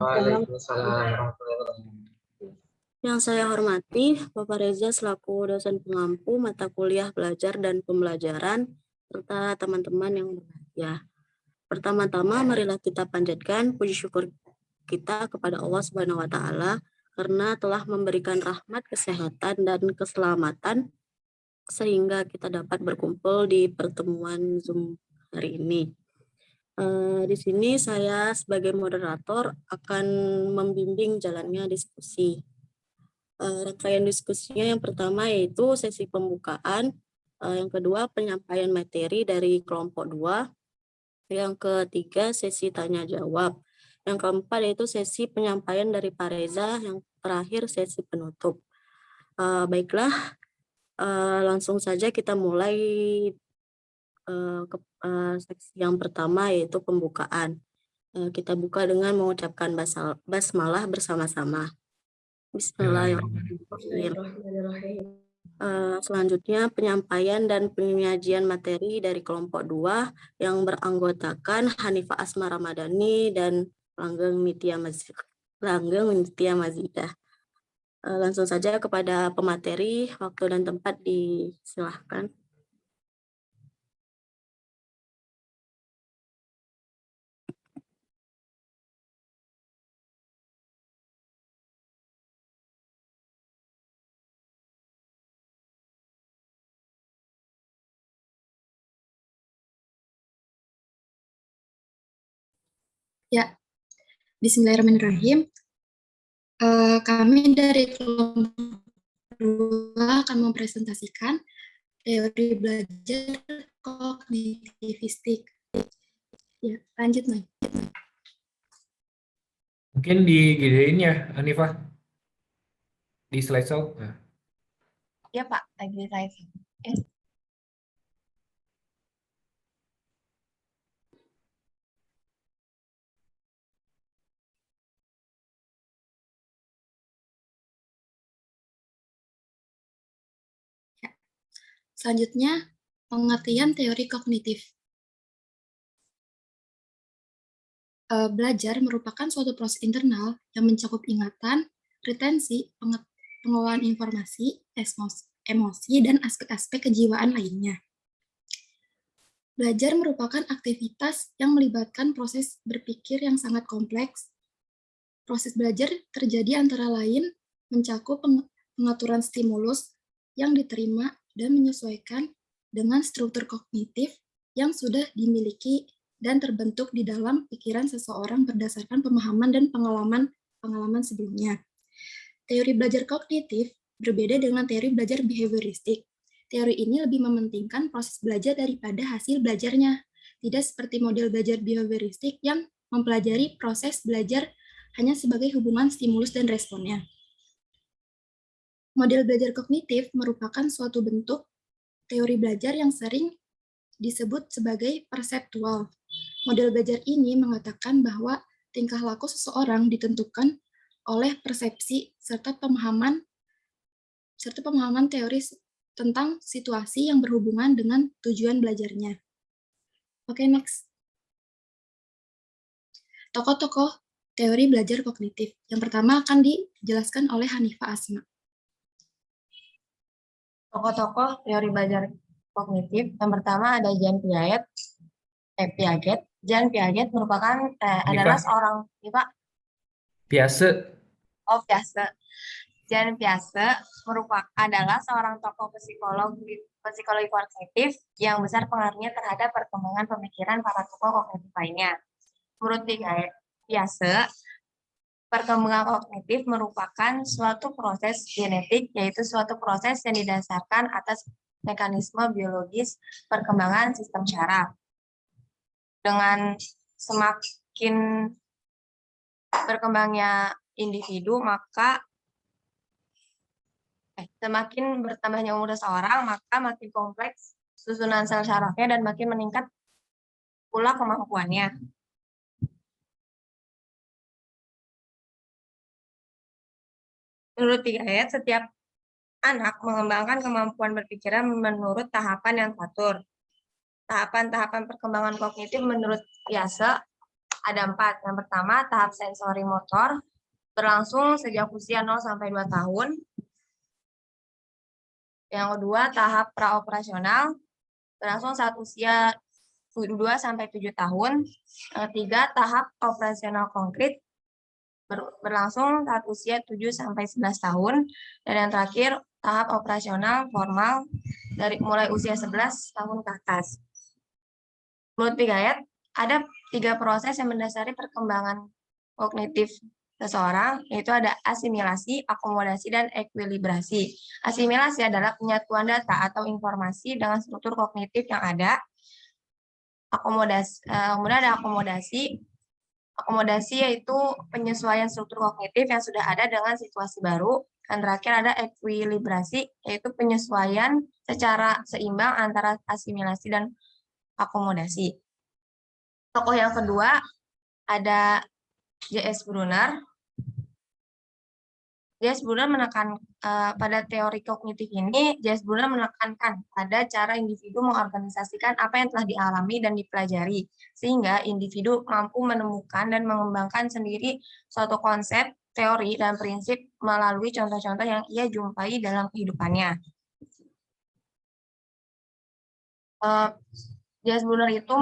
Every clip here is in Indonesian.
Waalaikumsalam warahmatullahi wabarakatuh. Yang saya hormati Bapak Reza selaku dosen pengampu mata kuliah belajar dan pembelajaran, serta teman-teman yang berbahagia. Pertama-tama marilah kita panjatkan puji syukur kita kepada Allah Subhanahu wa taala karena telah memberikan rahmat, kesehatan dan keselamatan sehingga kita dapat berkumpul di pertemuan Zoom hari ini. Di sini saya sebagai moderator akan membimbing jalannya diskusi. Rangkaian diskusinya yang pertama yaitu sesi pembukaan, yang kedua penyampaian materi dari kelompok 2, yang ketiga sesi tanya jawab, yang keempat yaitu sesi penyampaian dari Pak Reza, yang terakhir sesi penutup. Baiklah, langsung saja kita mulai seksi yang pertama yaitu pembukaan. Kita buka dengan mengucapkan basmalah bersama-sama. Bismillahirrahmanirrahim. Selanjutnya penyampaian dan penyajian materi dari kelompok 2 yang beranggotakan Hanifah Asma Ramadhani dan Langgeng Nitya Mazidah. Langsung saja kepada pemateri, waktu dan tempat disilahkan. Ya, bismillahirrahmanirrahim. Kami dari kelompok 2 akan mempresentasikan teori belajar kognitivistik. Ya, lanjut, Nay. Mungkin digedein ya, Hanifah, di slideshow. Nah. Ya Pak, lagi di slideshow. Selanjutnya, pengertian teori kognitif. Belajar merupakan suatu proses internal yang mencakup ingatan, retensi, pengolahan informasi, emosi, dan aspek-aspek kejiwaan lainnya. Belajar merupakan aktivitas yang melibatkan proses berpikir yang sangat kompleks. Proses belajar terjadi antara lain mencakup pengaturan stimulus yang diterima dan menyesuaikan dengan struktur kognitif yang sudah dimiliki dan terbentuk di dalam pikiran seseorang berdasarkan pemahaman dan pengalaman sebelumnya. Teori belajar kognitif berbeda dengan teori belajar behavioristik. Teori ini lebih mementingkan proses belajar daripada hasil belajarnya. Tidak seperti model belajar behavioristik yang mempelajari proses belajar hanya sebagai hubungan stimulus dan responnya. Model belajar kognitif merupakan suatu bentuk teori belajar yang sering disebut sebagai perseptual. Model belajar ini mengatakan bahwa tingkah laku seseorang ditentukan oleh persepsi serta pemahaman teori tentang situasi yang berhubungan dengan tujuan belajarnya. Oke, next. Tokoh-tokoh teori belajar kognitif. Yang pertama akan dijelaskan oleh Hanifah Asma. Tokoh-tokoh teori belajar kognitif. Yang pertama ada Jean-Piaget. Jean-Piaget merupakan adalah seorang Piaget. Oh, Piaget. Jean-Piaget adalah seorang tokoh psikologi kognitif yang besar pengaruhnya terhadap perkembangan pemikiran para tokoh kognitif lainnya. Menurut Piaget, perkembangan kognitif merupakan suatu proses genetik, yaitu suatu proses yang didasarkan atas mekanisme biologis perkembangan sistem syaraf. Dengan semakin berkembangnya individu, maka semakin bertambahnya umur seseorang, maka makin kompleks susunan sel syarafnya dan makin meningkat pula kemampuannya. Menurut Piaget, setiap anak mengembangkan kemampuan berpikirnya menurut tahapan yang teratur. Tahapan-tahapan perkembangan kognitif menurut Piaget ada 4. Yang pertama, tahap sensori motor, berlangsung sejak usia 0 sampai 2 tahun. Yang kedua, tahap praoperasional, berlangsung saat usia 2 sampai 7 tahun. Yang ketiga, tahap operasional konkret, berlangsung saat usia 7 sampai 11 tahun. Dan yang terakhir, tahap operasional formal dari mulai usia 11 tahun ke atas. Menurut Pigayat, ada 3 proses yang mendasari perkembangan kognitif seseorang, yaitu ada asimilasi, akomodasi, dan ekuilibrasi. Asimilasi adalah penyatuan data atau informasi dengan struktur kognitif yang ada. Kemudian ada akomodasi. Akomodasi yaitu penyesuaian struktur kognitif yang sudah ada dengan situasi baru. Dan terakhir ada ekuilibrasi, yaitu penyesuaian secara seimbang antara asimilasi dan akomodasi. Tokoh yang kedua ada J.S. Brunner. J.S. Brunner menekan pada teori kognitif ini, J.S. Brunner menekankan pada cara individu mengorganisasikan apa yang telah dialami dan dipelajari, sehingga individu mampu menemukan dan mengembangkan sendiri suatu konsep, teori, dan prinsip melalui contoh-contoh yang ia jumpai dalam kehidupannya. J.S. Brunner itu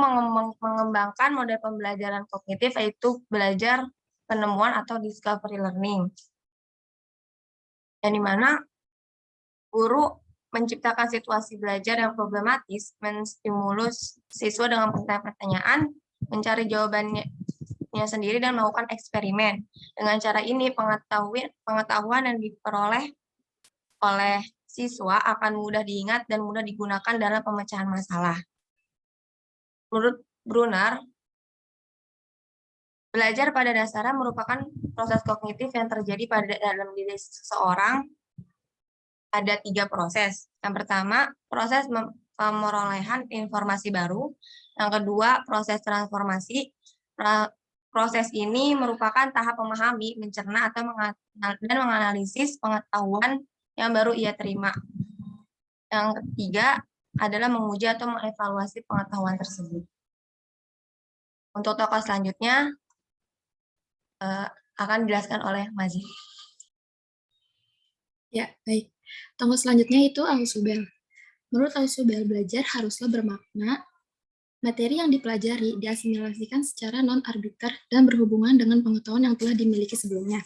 mengembangkan model pembelajaran kognitif, yaitu belajar penemuan atau discovery learning. Yang dimana guru menciptakan situasi belajar yang problematis, menstimulus siswa dengan pertanyaan-pertanyaan, mencari jawabannya sendiri, dan melakukan eksperimen. Dengan cara ini, pengetahuan yang diperoleh oleh siswa akan mudah diingat dan mudah digunakan dalam pemecahan masalah. Menurut Brunner, belajar pada dasarnya merupakan proses kognitif yang terjadi pada dalam diri seseorang. Ada 3 proses. Yang pertama, proses pemerolehan informasi baru. Yang kedua, proses transformasi. Proses ini merupakan tahap memahami, mencerna, atau dan menganalisis pengetahuan yang baru ia terima. Yang ketiga adalah menguji atau mengevaluasi pengetahuan tersebut. Untuk tokoh selanjutnya akan dijelaskan oleh Mazif. Ya, baik. Tokoh selanjutnya itu Althusser. Menurut Althusser, belajar haruslah bermakna materi yang dipelajari diasimilasikan secara non-arbiter dan berhubungan dengan pengetahuan yang telah dimiliki sebelumnya.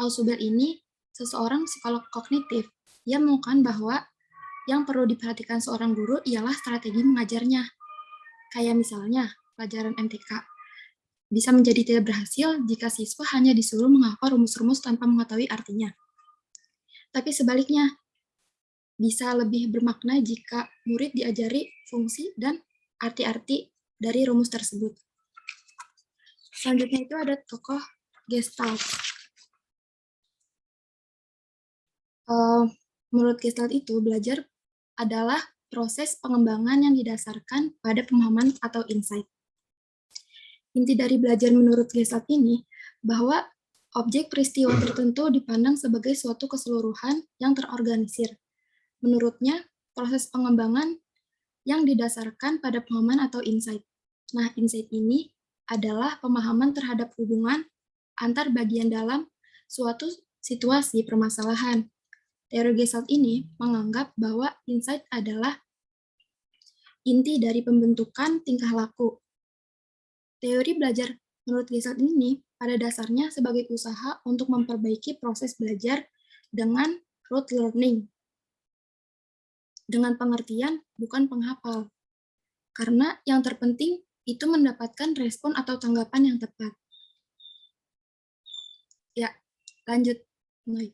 Althusser ini seseorang psikolog kognitif. Ia menemukan bahwa yang perlu diperhatikan seorang guru ialah strategi mengajarnya. Kayak misalnya, pelajaran MTK bisa menjadi tidak berhasil jika siswa hanya disuruh menghafal rumus-rumus tanpa mengetahui artinya. Tapi sebaliknya, bisa lebih bermakna jika murid diajari fungsi dan arti-arti dari rumus tersebut. Selanjutnya itu ada tokoh Gestalt. Menurut Gestalt itu, belajar adalah proses pengembangan yang didasarkan pada pemahaman atau insight. Inti dari belajar menurut Gestalt ini, bahwa objek peristiwa tertentu dipandang sebagai suatu keseluruhan yang terorganisir. Menurutnya, proses pengembangan yang didasarkan pada pemahaman atau insight. Nah, insight ini adalah pemahaman terhadap hubungan antar bagian dalam suatu situasi permasalahan. Teori Gestalt ini menganggap bahwa insight adalah inti dari pembentukan tingkah laku. Teori belajar menurut Gestalt ini pada dasarnya sebagai usaha untuk memperbaiki proses belajar dengan rote learning. Dengan pengertian, bukan penghafal. Karena yang terpenting itu mendapatkan respon atau tanggapan yang tepat. Ya, lanjut. Mulai.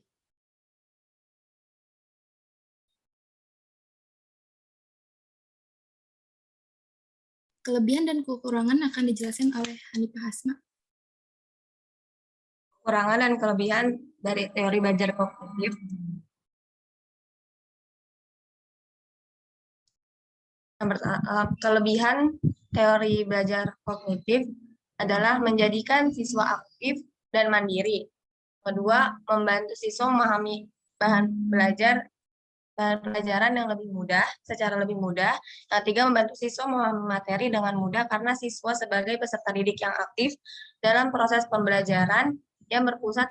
Kelebihan dan kekurangan akan dijelaskan oleh Hanifah Hasna. Kekurangan dan kelebihan dari teori belajar kognitif. Kelebihan teori belajar kognitif adalah menjadikan siswa aktif dan mandiri. Kedua, membantu siswa memahami bahan belajar dan pelajaran yang lebih mudah, secara lebih mudah. Yang ketiga, membantu siswa memahami materi dengan mudah karena siswa sebagai peserta didik yang aktif dalam proses pembelajaran yang berpusat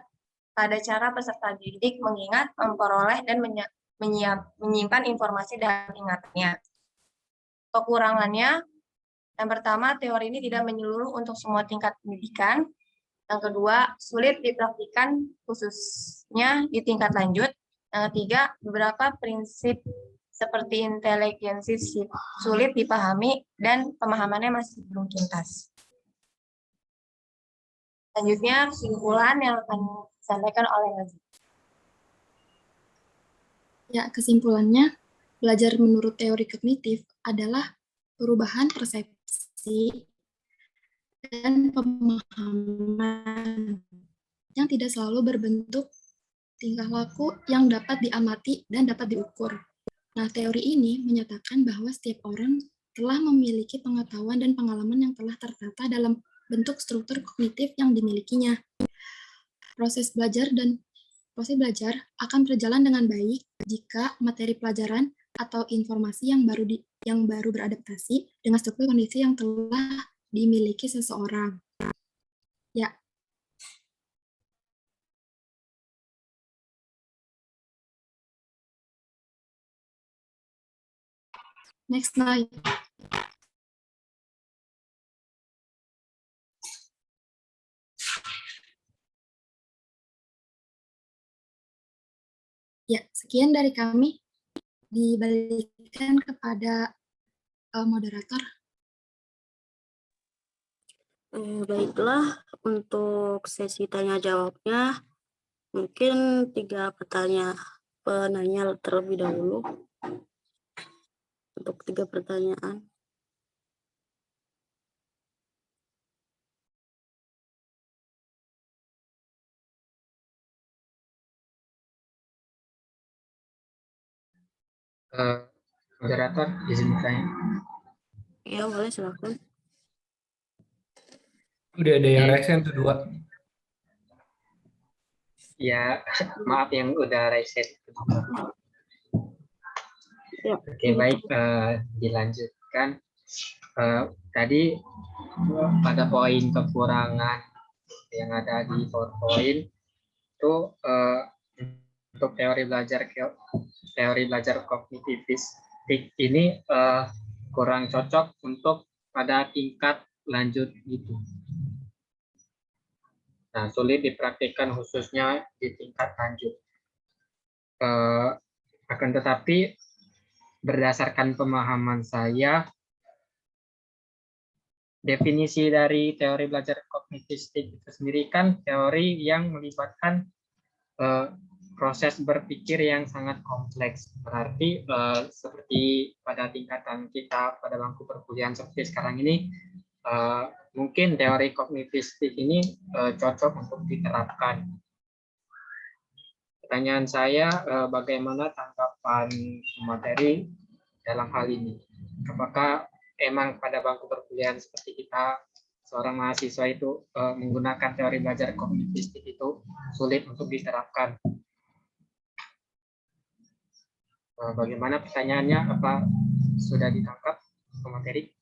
pada cara peserta didik mengingat, memperoleh, dan menyimpan informasi dalam ingatannya. Kekurangannya, yang pertama, teori ini tidak menyeluruh untuk semua tingkat pendidikan. Yang kedua, sulit dipraktikkan khususnya di tingkat lanjut. Yang ketiga, beberapa prinsip seperti inteligensi sulit dipahami dan pemahamannya masih belum tuntas. Selanjutnya, kesimpulan yang akan disampaikan oleh Nazif. Ya, kesimpulannya, belajar menurut teori kognitif adalah perubahan persepsi dan pemahaman yang tidak selalu berbentuk tingkah laku yang dapat diamati dan dapat diukur. Nah, teori ini menyatakan bahwa setiap orang telah memiliki pengetahuan dan pengalaman yang telah tertata dalam bentuk struktur kognitif yang dimilikinya. Proses belajar akan berjalan dengan baik jika materi pelajaran atau informasi yang baru beradaptasi dengan struktur kondisi yang telah dimiliki seseorang. Ya. Next slide. Ya, sekian dari kami. Dibalikan kepada moderator. Baiklah, untuk sesi tanya jawabnya, mungkin 3 penanya terlebih dahulu. Untuk 3 pertanyaan. Moderator, izin bertanya. Ya, boleh, silakan. Udah ada yang resen tuh 2. Ya, maaf yang udah reset. Ya. Oke, baik, dilanjutkan. Tadi pada poin kekurangan yang ada di PowerPoint itu untuk teori belajar kognitivistik ini kurang cocok untuk pada tingkat lanjut gitu. Nah, sulit dipraktikkan khususnya di tingkat lanjut. Akan tetapi berdasarkan pemahaman saya, definisi dari teori belajar kognitivistik itu sendiri kan teori yang melibatkan proses berpikir yang sangat kompleks. Berarti seperti pada tingkatan kita pada bangku perkuliahan seperti sekarang ini, mungkin teori kognitivistik ini cocok untuk diterapkan. Pertanyaan saya, bagaimana tanggapan materi dalam hal ini? Apakah emang pada bangku perkuliahan seperti kita, seorang mahasiswa itu menggunakan teori belajar kognitivistik itu sulit untuk diterapkan? Bagaimana pertanyaannya? Apa sudah ditangkap materi?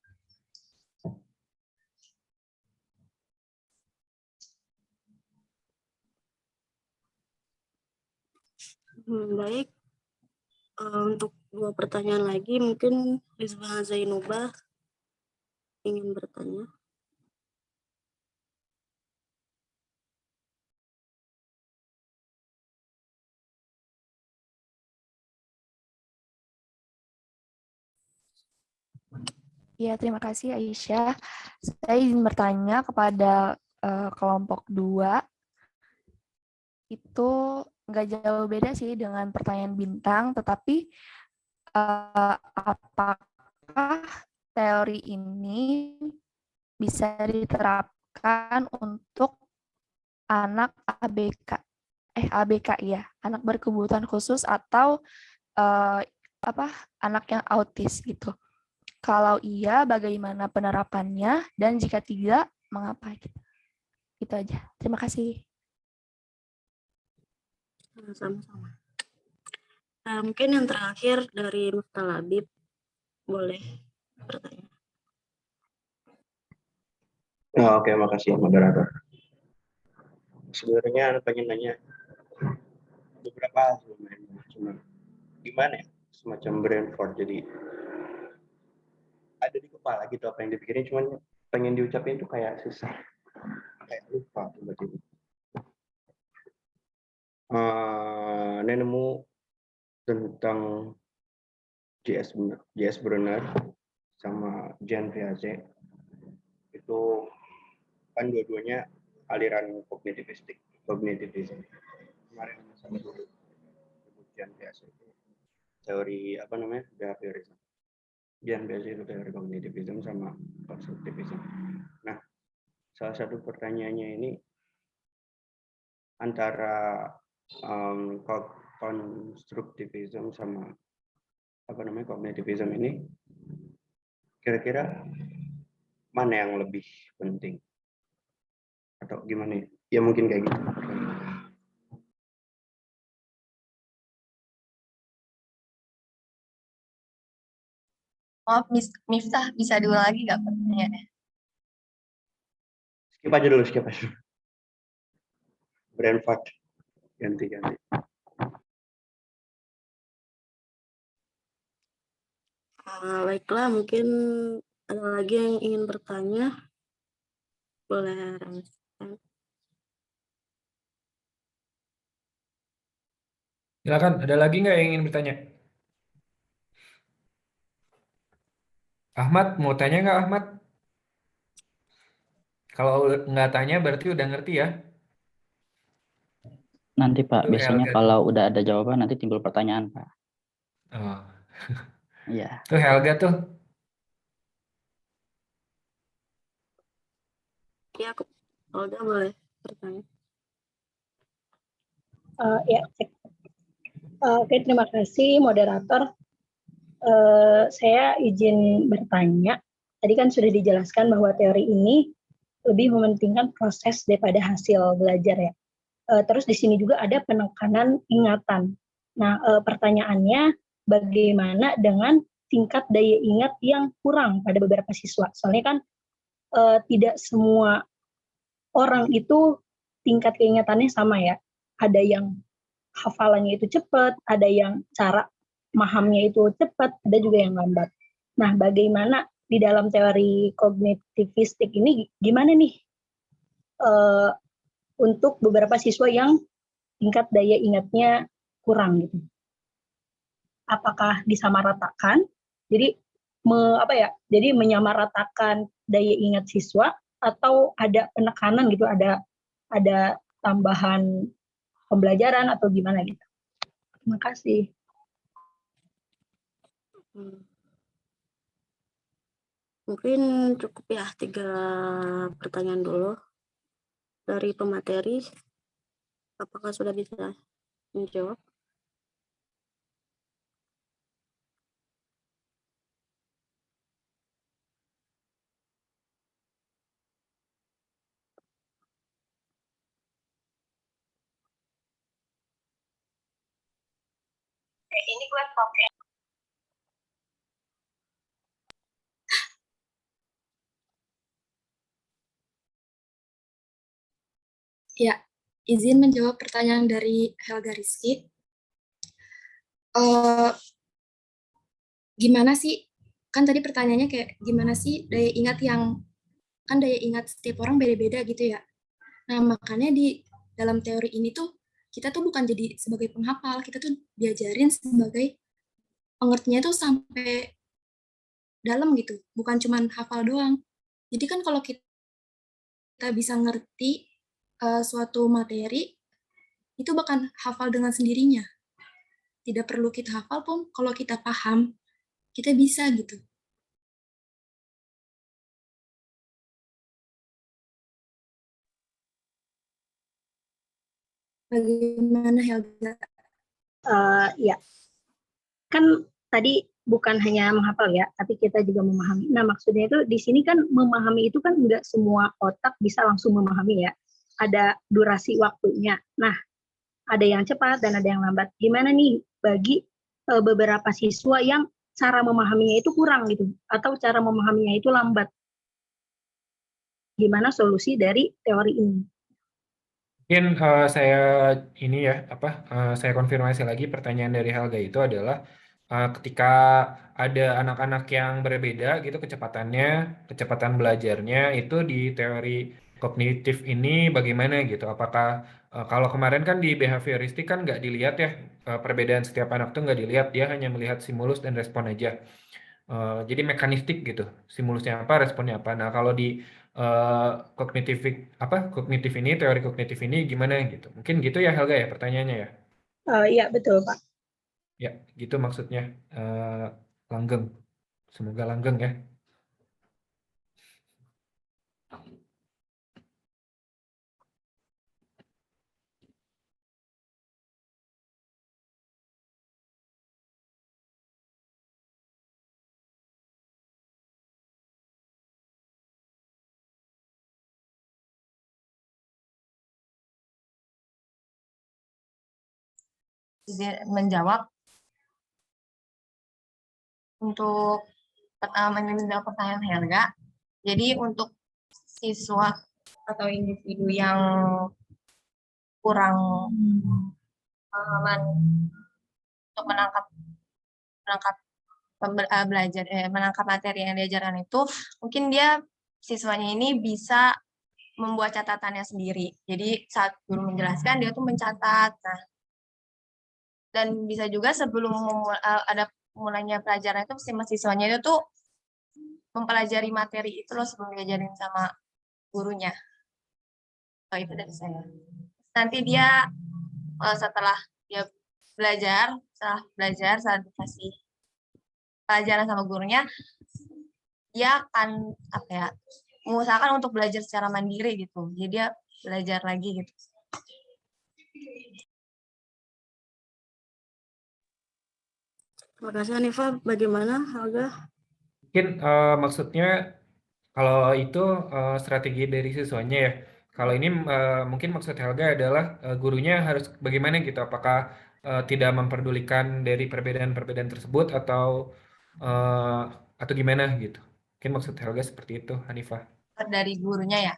Baik. Untuk 2 pertanyaan lagi, mungkin Rizwa Zainubah ingin bertanya. Ya, terima kasih Aisyah. Saya ingin bertanya kepada kelompok 2. Itu nggak jauh beda sih dengan pertanyaan bintang, tetapi apakah teori ini bisa diterapkan untuk anak ABK ya, anak berkebutuhan khusus atau anak yang autis gitu. Kalau iya, bagaimana penerapannya, dan jika tidak, mengapa gitu. Itu aja. Terima kasih. Sama-sama. Mungkin yang terakhir dari Muftalabib, boleh bertanya. Oke, makasih moderator. Sebenarnya pengen nanya beberapa hal sebenarnya, cuma gimana ya, semacam brain fart, jadi ada di kepala gitu apa yang dipikirin, cuman pengen diucapin tuh kayak susah, kayak lupa tiba-tiba. Ini nemu tentang J.S. Brunner sama Jean Piaget, itu kan dua-duanya aliran kognitivism. Kemarin sama dulu Jean Piaget itu teori apa namanya, behaviorism. Jean Piaget itu teori kognitivism sama konstruktivism. Nah, salah satu pertanyaannya ini antara konstruktivism sama apa namanya kognitivism ini, kira-kira mana yang lebih penting atau gimana ya, mungkin kayak gitu. Maaf, Miftah, bisa diulang lagi nggak pertanyaannya? Skip aja dulu. Brain fart, ganti. Baiklah, mungkin ada lagi yang ingin bertanya, boleh rangsang. Silakan, ada lagi nggak yang ingin bertanya? Ahmad, mau tanya nggak Ahmad? Kalau nggak tanya berarti udah ngerti ya. Nanti Pak, Itu biasanya Helga kalau udah ada jawaban nanti timbul pertanyaan Pak. Oh, Iya. itu Helga tuh. Ya, Olga boleh bertanya. Ya, oke, terima kasih moderator. Saya izin bertanya. Tadi kan sudah dijelaskan bahwa teori ini lebih mementingkan proses daripada hasil belajar ya. Terus di sini juga ada penekanan ingatan. Nah, pertanyaannya bagaimana dengan tingkat daya ingat yang kurang pada beberapa siswa? Soalnya kan tidak semua orang itu tingkat keingatannya sama ya. Ada yang hafalannya itu cepat, ada yang cara mahamnya itu cepat, ada juga yang lambat. Nah, bagaimana di dalam teori kognitivistik ini gimana nih untuk beberapa siswa yang tingkat daya ingatnya kurang gitu? Apakah disamaratakan? Jadi jadi menyamaratakan daya ingat siswa atau ada penekanan gitu, ada tambahan pembelajaran atau gimana gitu. Terima kasih. Mungkin cukup ya 3 pertanyaan dulu dari pemateri. Apakah sudah bisa menjawab? Ini gue pakai. Ya, izin menjawab pertanyaan dari Helga Rizky. Gimana sih, kan tadi pertanyaannya kayak gimana sih daya ingat kan daya ingat setiap orang beda-beda gitu ya. Nah, makanya di dalam teori ini tuh, kita tuh bukan jadi sebagai penghafal, kita tuh diajarin sebagai pengertiannya tuh sampai dalam gitu, bukan cuma hafal doang. Jadi kan kalau kita bisa ngerti suatu materi, itu bahkan hafal dengan sendirinya. Tidak perlu kita hafal pun, kalau kita paham, kita bisa gitu. Bagaimana Helga? Ya, kan tadi bukan hanya menghafal ya, tapi kita juga memahami. Nah, maksudnya itu di sini kan memahami itu kan nggak semua otak bisa langsung memahami ya. Ada durasi waktunya. Nah, ada yang cepat dan ada yang lambat. Gimana nih bagi beberapa siswa yang cara memahaminya itu kurang gitu, atau cara memahaminya itu lambat. Gimana solusi dari teori ini? Mungkin saya ini ya saya konfirmasi lagi pertanyaan dari Helga itu adalah ketika ada anak-anak yang berbeda gitu kecepatan belajarnya itu di teori kognitif ini bagaimana gitu? Apakah kalau kemarin kan di behavioristik kan nggak dilihat ya perbedaan setiap anak tuh nggak dilihat, dia hanya melihat stimulus dan respon aja. Jadi mekanistik gitu, stimulusnya apa, responnya apa. Nah kalau di kognitif ini, teori kognitif ini gimana gitu? Mungkin gitu ya Helga ya pertanyaannya ya? Iya, betul, Pak. Ya, gitu maksudnya. Langgeng. Semoga langgeng ya. Menjawab untuk menjawab pertanyaan Helga. Jadi untuk siswa atau individu yang kurang pengalaman untuk menangkap menangkap materi yang diajarkan itu, mungkin siswanya ini bisa membuat catatannya sendiri. Jadi saat guru menjelaskan dia tuh mencatat. Nah, dan bisa juga sebelum ada mulainya pelajaran itu siswanya itu tuh mempelajari materi itu loh sebelum diajarin sama gurunya. Itu dari saya. Nanti dia setelah belajar, saat dikasih pelajaran sama gurunya, dia akan mengusahakan untuk belajar secara mandiri gitu. Jadi dia belajar lagi gitu. Terima kasih Hanifa. Bagaimana Helga? Mungkin maksudnya kalau itu strategi dari siswanya ya. Kalau ini mungkin maksud Helga adalah gurunya harus bagaimana gitu. Apakah tidak memperdulikan dari perbedaan-perbedaan tersebut atau gimana gitu. Mungkin maksud Helga seperti itu, Hanifah. Dari gurunya ya.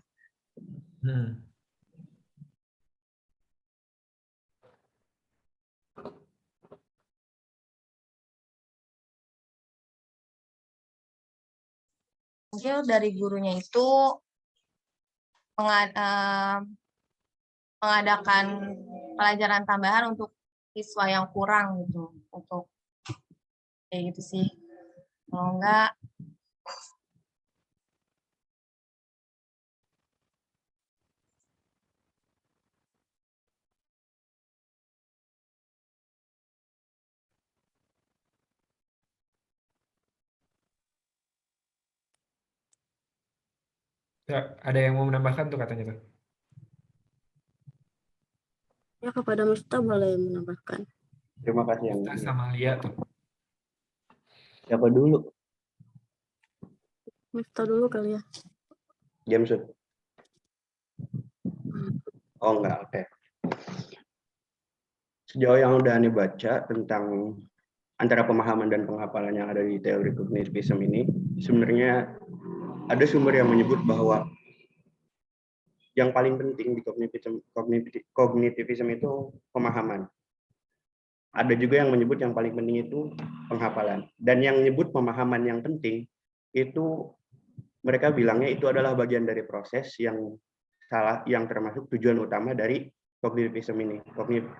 Mungkin dari gurunya itu mengadakan pelajaran tambahan untuk siswa yang kurang gitu, untuk kayak gitu sih. Kalau enggak Ya, ada yang mau menambahkan tuh katanya tuh. Ya, kepada Miftah boleh menambahkan. Terima kasih yang Miftah sama Lia tuh. Siapa dulu? Miftah dulu kali ya. Jamsud. Oh enggak, oke. Sejauh yang udah Anda baca tentang antara pemahaman dan penghafalan yang ada di teori kognitivisme ini, sebenarnya ada sumber yang menyebut bahwa yang paling penting di kognitivisme itu pemahaman. Ada juga yang menyebut yang paling penting itu penghafalan. Dan yang menyebut pemahaman yang penting itu mereka bilangnya itu adalah bagian dari proses yang termasuk tujuan utama dari kognitivisme ini.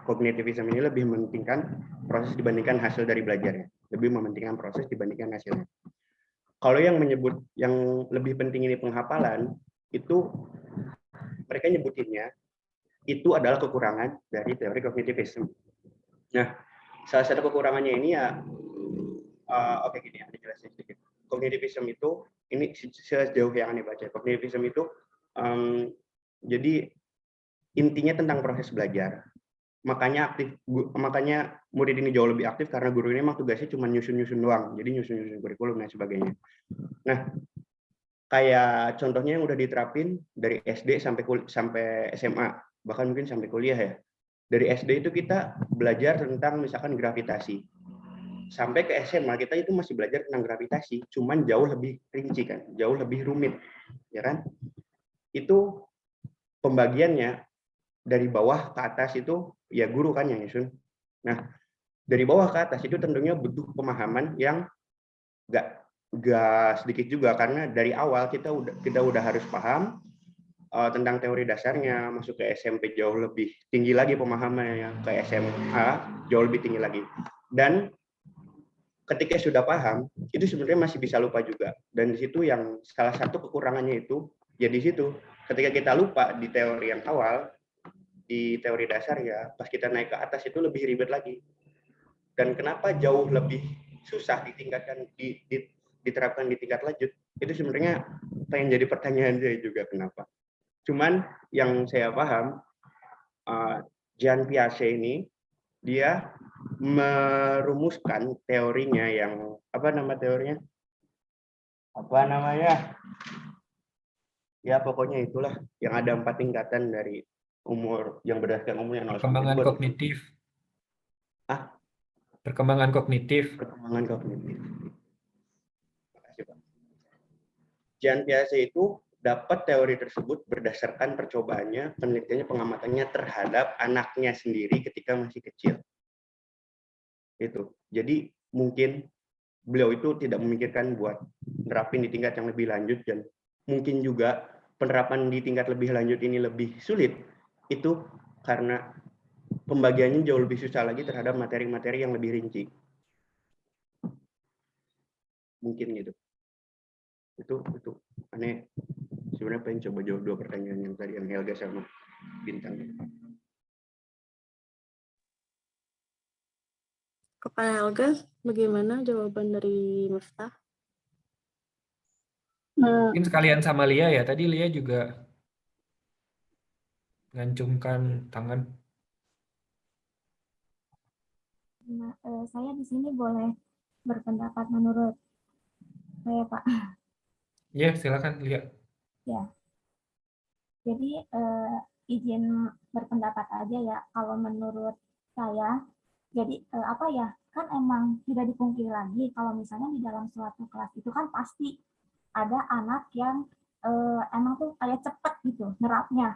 Kognitivisme ini lebih mementingkan proses dibandingkan hasil dari belajarnya. Lebih mementingkan proses dibandingkan hasilnya. Kalau yang menyebut yang lebih penting ini penghafalan, itu mereka nyebutinnya itu adalah kekurangan dari teori kognitivisme. Nah, salah satu kekurangannya ini ya, oke gini, ada jelasin sedikit. Kognitivisme itu, ini sejauh yang Anda baca, kognitivisme itu jadi intinya tentang proses belajar. Makanya murid ini jauh lebih aktif karena guru ini memang tugasnya cuma nyusun-nyusun doang, jadi nyusun-nyusun kurikulum dan sebagainya. Nah, kayak contohnya yang udah diterapin dari SD sampai SMA, bahkan mungkin sampai kuliah ya. Dari SD itu kita belajar tentang misalkan gravitasi. sampai ke SMA kita itu masih belajar tentang gravitasi, cuman jauh lebih rinci kan, jauh lebih rumit, ya kan? Itu pembagiannya dari bawah ke atas itu ya guru kan yang nyusun. Nah, dari bawah ke atas itu tentunya butuh pemahaman yang nggak sedikit juga, karena dari awal kita udah harus paham tentang teori dasarnya. Masuk ke SMP jauh lebih tinggi lagi pemahamannya, ke SMA jauh lebih tinggi lagi. Dan ketika sudah paham, itu sebenarnya masih bisa lupa juga. Dan di situ yang salah satu kekurangannya itu, ya di situ. Ketika kita lupa di teori yang awal, di teori dasar ya, pas kita naik ke atas itu lebih ribet lagi. Dan kenapa jauh lebih susah ditingkatkan, diterapkan di tingkat lanjut, itu sebenarnya pengen jadi pertanyaan saya juga kenapa. Cuman yang saya paham, Jean Piaget ini, dia merumuskan teorinya yang, apa nama teorinya? Apa namanya? Ya pokoknya itulah, yang ada 4 tingkatan dari umur, yang berdasarkan umurnya 0 sampai 2. Perkembangan kognitif. Ah? Perkembangan kognitif. Perkembangan kognitif. Makasih, Pak. Jean Piaget itu dapat teori tersebut berdasarkan percobaannya, penelitiannya, pengamatannya terhadap anaknya sendiri ketika masih kecil. Itu. Jadi mungkin beliau itu tidak memikirkan buat nerapin di tingkat yang lebih lanjut, dan mungkin juga penerapan di tingkat lebih lanjut ini lebih sulit. Itu karena pembagiannya jauh lebih susah lagi terhadap materi-materi yang lebih rinci. Mungkin gitu. Itu aneh. Sebenarnya pengen coba jawab 2 pertanyaan yang tadi, yang Helga sama Bintang. Kepada Helga, bagaimana jawaban dari Miftah? Mungkin sekalian sama Lia ya. Tadi Lia juga ngancungkan tangan. Nah, saya di sini boleh berpendapat menurut saya, Pak. Ya, silakan Lia. Ya. Jadi izin berpendapat aja ya. Kalau menurut saya, jadi apa ya? Kan emang tidak dipungkiri lagi kalau misalnya di dalam suatu kelas itu kan pasti ada anak yang emang tuh kayak cepet gitu nerapnya.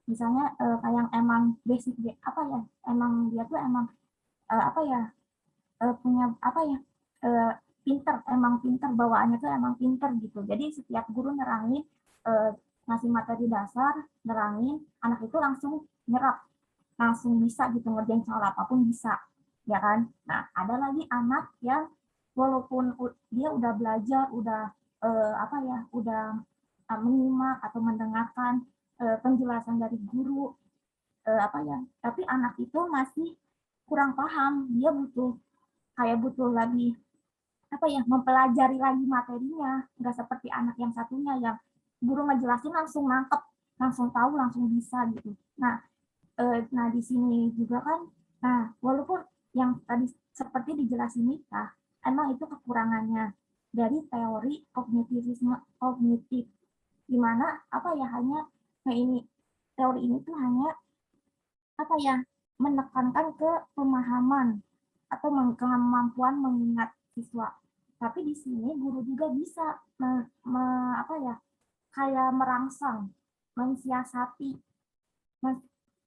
Misalnya kayak yang emang basic apa ya? Emang dia tuh emang apa ya? Punya apa ya? Pinter, emang pinter, bawaannya tuh emang pinter gitu. Jadi setiap guru nerangin ngasih materi dasar, nerangin, anak itu langsung nyerap, langsung bisa gitu ngerjain soal apapun bisa, ya kan? Nah, ada lagi anak yang walaupun dia udah belajar, udah apa ya, udah menyimak atau mendengarkan penjelasan dari guru, apa ya, tapi anak itu masih kurang paham, dia butuh lagi apa ya, mempelajari lagi materinya, nggak seperti anak yang satunya yang guru ngejelasin langsung nangkep, langsung tahu, langsung bisa gitu. Nah, di sini juga kan, nah walaupun yang tadi seperti dijelasin Mita, emang itu kekurangannya dari teori kognitif, di mana apa ya, hanya teori ini tuh hanya apa ya, menekankan ke pemahaman atau kemampuan mengingat siswa. Tapi di sini guru juga bisa apa ya, kayak merangsang,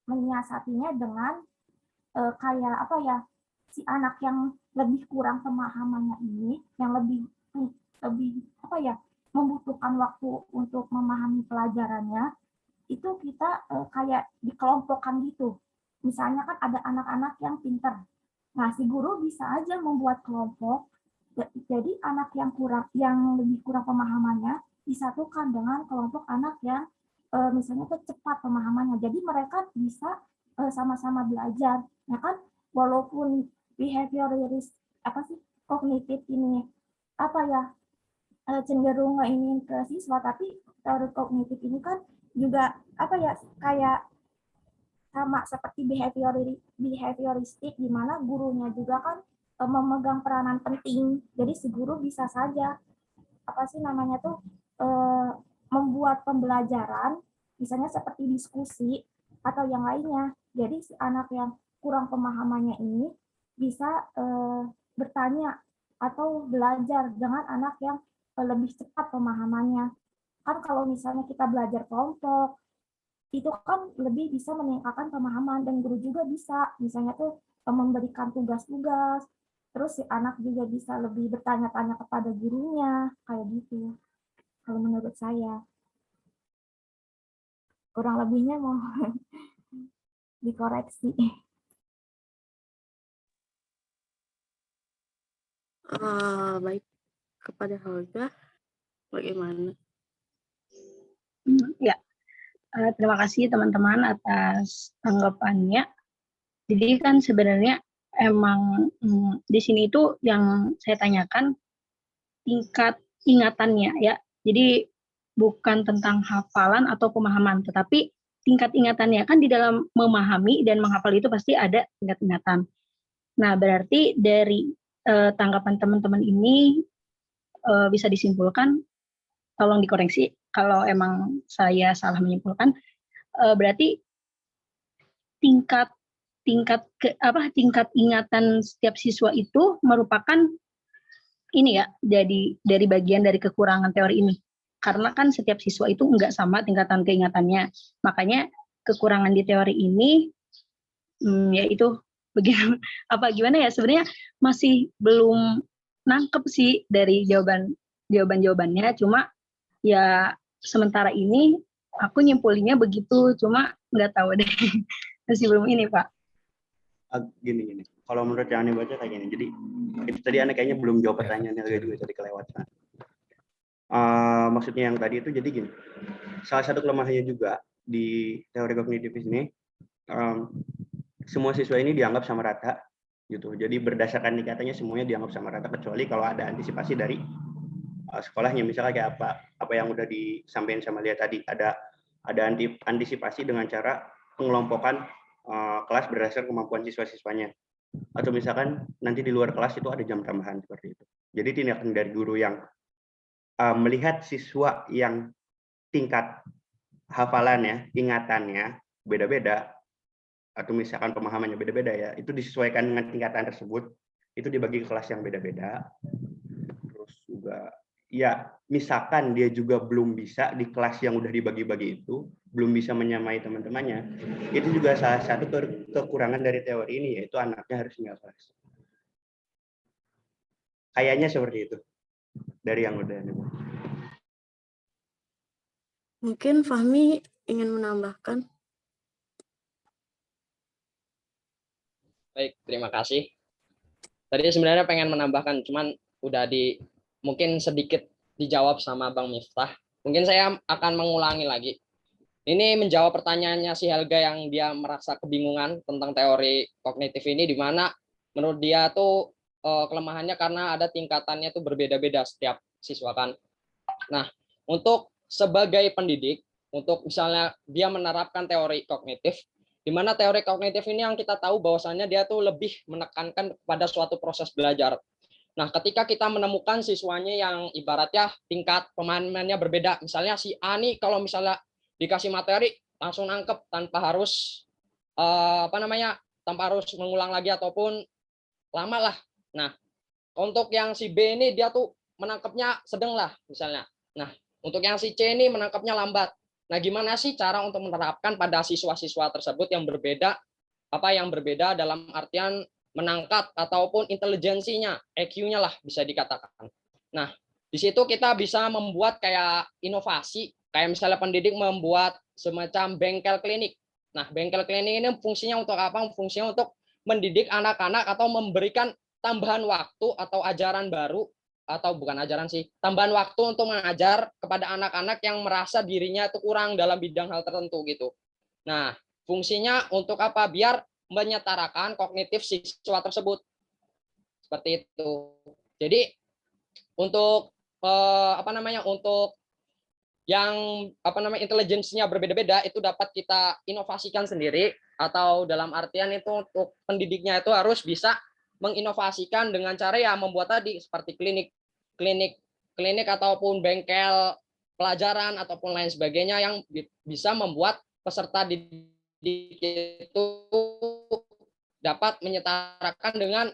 menyiasatinya dengan kayak apa ya, si anak yang lebih kurang pemahamannya ini, yang lebih apa ya, membutuhkan waktu untuk memahami pelajarannya, itu kita kayak dikelompokkan gitu. Misalnya kan ada anak-anak yang pintar. Nah, si guru bisa aja membuat kelompok. Jadi anak yang lebih kurang pemahamannya disatukan dengan kelompok anak yang misalnya tuh cepat pemahamannya. Jadi mereka bisa sama-sama belajar. Ya kan, walaupun behavioris kognitif ini apa ya, cenderung ingin ke siswa, tapi teori kognitif ini kan juga apa ya, kayak sama seperti behavioristik, di mana gurunya juga kan memegang peranan penting. Jadi si guru bisa saja membuat pembelajaran, misalnya seperti diskusi atau yang lainnya. Jadi si anak yang kurang pemahamannya ini bisa bertanya atau belajar dengan anak yang lebih cepat pemahamannya. Kan kalau misalnya kita belajar kelompok, itu kan lebih bisa meningkatkan pemahaman, dan guru juga bisa misalnya tuh memberikan tugas-tugas, terus si anak juga bisa lebih bertanya-tanya kepada gurunya, kayak gitu. Kalau menurut saya, kurang lebihnya mau dikoreksi. Baik, kepada Helga, bagaimana? Ya, terima kasih teman-teman atas tanggapannya. Jadi kan sebenarnya emang di sini itu yang saya tanyakan tingkat ingatannya ya. Jadi bukan tentang hafalan atau pemahaman, tetapi tingkat ingatannya kan di dalam memahami dan menghafal itu pasti ada tingkat ingatan. Nah, berarti dari tanggapan teman-teman ini bisa disimpulkan, tolong dikoreksi kalau emang saya salah menyimpulkan, berarti tingkat ingatan setiap siswa itu merupakan ini ya, jadi dari bagian dari kekurangan teori ini. Karena kan setiap siswa itu enggak sama tingkatan keingatannya. Makanya kekurangan di teori ini yaitu gimana ya, sebenarnya masih belum nangkep sih dari jawabannya, cuma ya sementara ini aku nyimpulinnya begitu, cuma nggak tahu deh. Masih belum ini, Pak. Gini. Kalau menurut yang Anda baca kayak gini. Jadi itu tadi Anda kayaknya belum jawab pertanyaannya juga tadi kelewatan. Maksudnya yang tadi itu jadi gini. Salah satu kelemahannya juga di teori kognitif ini, semua siswa ini dianggap sama rata gitu. Jadi berdasarkan tingkatannya semuanya dianggap sama rata, kecuali kalau ada antisipasi dari sekolahnya, misalnya kayak apa yang udah disampaikan sama Lia tadi, ada antisipasi dengan cara pengelompokan kelas berdasarkan kemampuan siswa-siswanya, atau misalkan nanti di luar kelas itu ada jam tambahan seperti itu. Jadi tindakan dari guru yang melihat siswa yang tingkat hafalannya, ingatannya beda-beda, atau misalkan pemahamannya beda-beda ya, itu disesuaikan dengan tingkatan tersebut, itu dibagi ke kelas yang beda-beda. Terus juga ya misalkan dia juga belum bisa di kelas yang udah dibagi-bagi itu, belum bisa menyamai teman-temannya, itu juga salah satu kekurangan dari teori ini, yaitu anaknya harus tinggal kelas. Kayaknya seperti itu dari yang udah. Mungkin Fahmi ingin menambahkan. Baik, terima kasih. Tadi sebenarnya pengen menambahkan, cuman udah mungkin sedikit dijawab sama Bang Miftah. Mungkin saya akan mengulangi lagi. Ini menjawab pertanyaannya si Helga yang dia merasa kebingungan tentang teori kognitif ini, di mana menurut dia tuh kelemahannya karena ada tingkatannya tuh berbeda-beda setiap siswa kan. Nah, untuk sebagai pendidik, untuk misalnya dia menerapkan teori kognitif, di mana teori kognitif ini yang kita tahu bahwasannya dia tuh lebih menekankan pada suatu proses belajar. Nah, ketika kita menemukan siswanya yang ibaratnya tingkat pemahamannya berbeda, misalnya si A nih kalau misalnya dikasih materi langsung nangkep tanpa harus tanpa harus mengulang lagi ataupun lama lah. Nah, untuk yang si B ini dia tuh menangkapnya sedang lah misalnya. Nah, untuk yang si C ini menangkapnya lambat. Nah, gimana sih cara untuk menerapkan pada siswa-siswa tersebut yang berbeda, dalam artian menangkap ataupun intelijensinya, EQ-nya lah bisa dikatakan. Nah, di situ kita bisa membuat kayak inovasi, kayak misalnya pendidik membuat semacam bengkel klinik. Nah, bengkel klinik ini fungsinya untuk apa? Fungsinya untuk mendidik anak-anak atau memberikan tambahan waktu atau ajaran baru, atau bukan ajaran sih, tambahan waktu untuk mengajar kepada anak-anak yang merasa dirinya itu kurang dalam bidang hal tertentu gitu. Nah, fungsinya untuk apa? Biar menyetarakan kognitif siswa tersebut. Seperti itu. Jadi untuk untuk yang intelijensinya berbeda-beda itu dapat kita inovasikan sendiri, atau dalam artian itu untuk pendidiknya itu harus bisa menginovasikan dengan cara ya membuat tadi seperti klinik ataupun bengkel pelajaran ataupun lain sebagainya yang bisa membuat peserta didik itu dapat menyetarakan dengan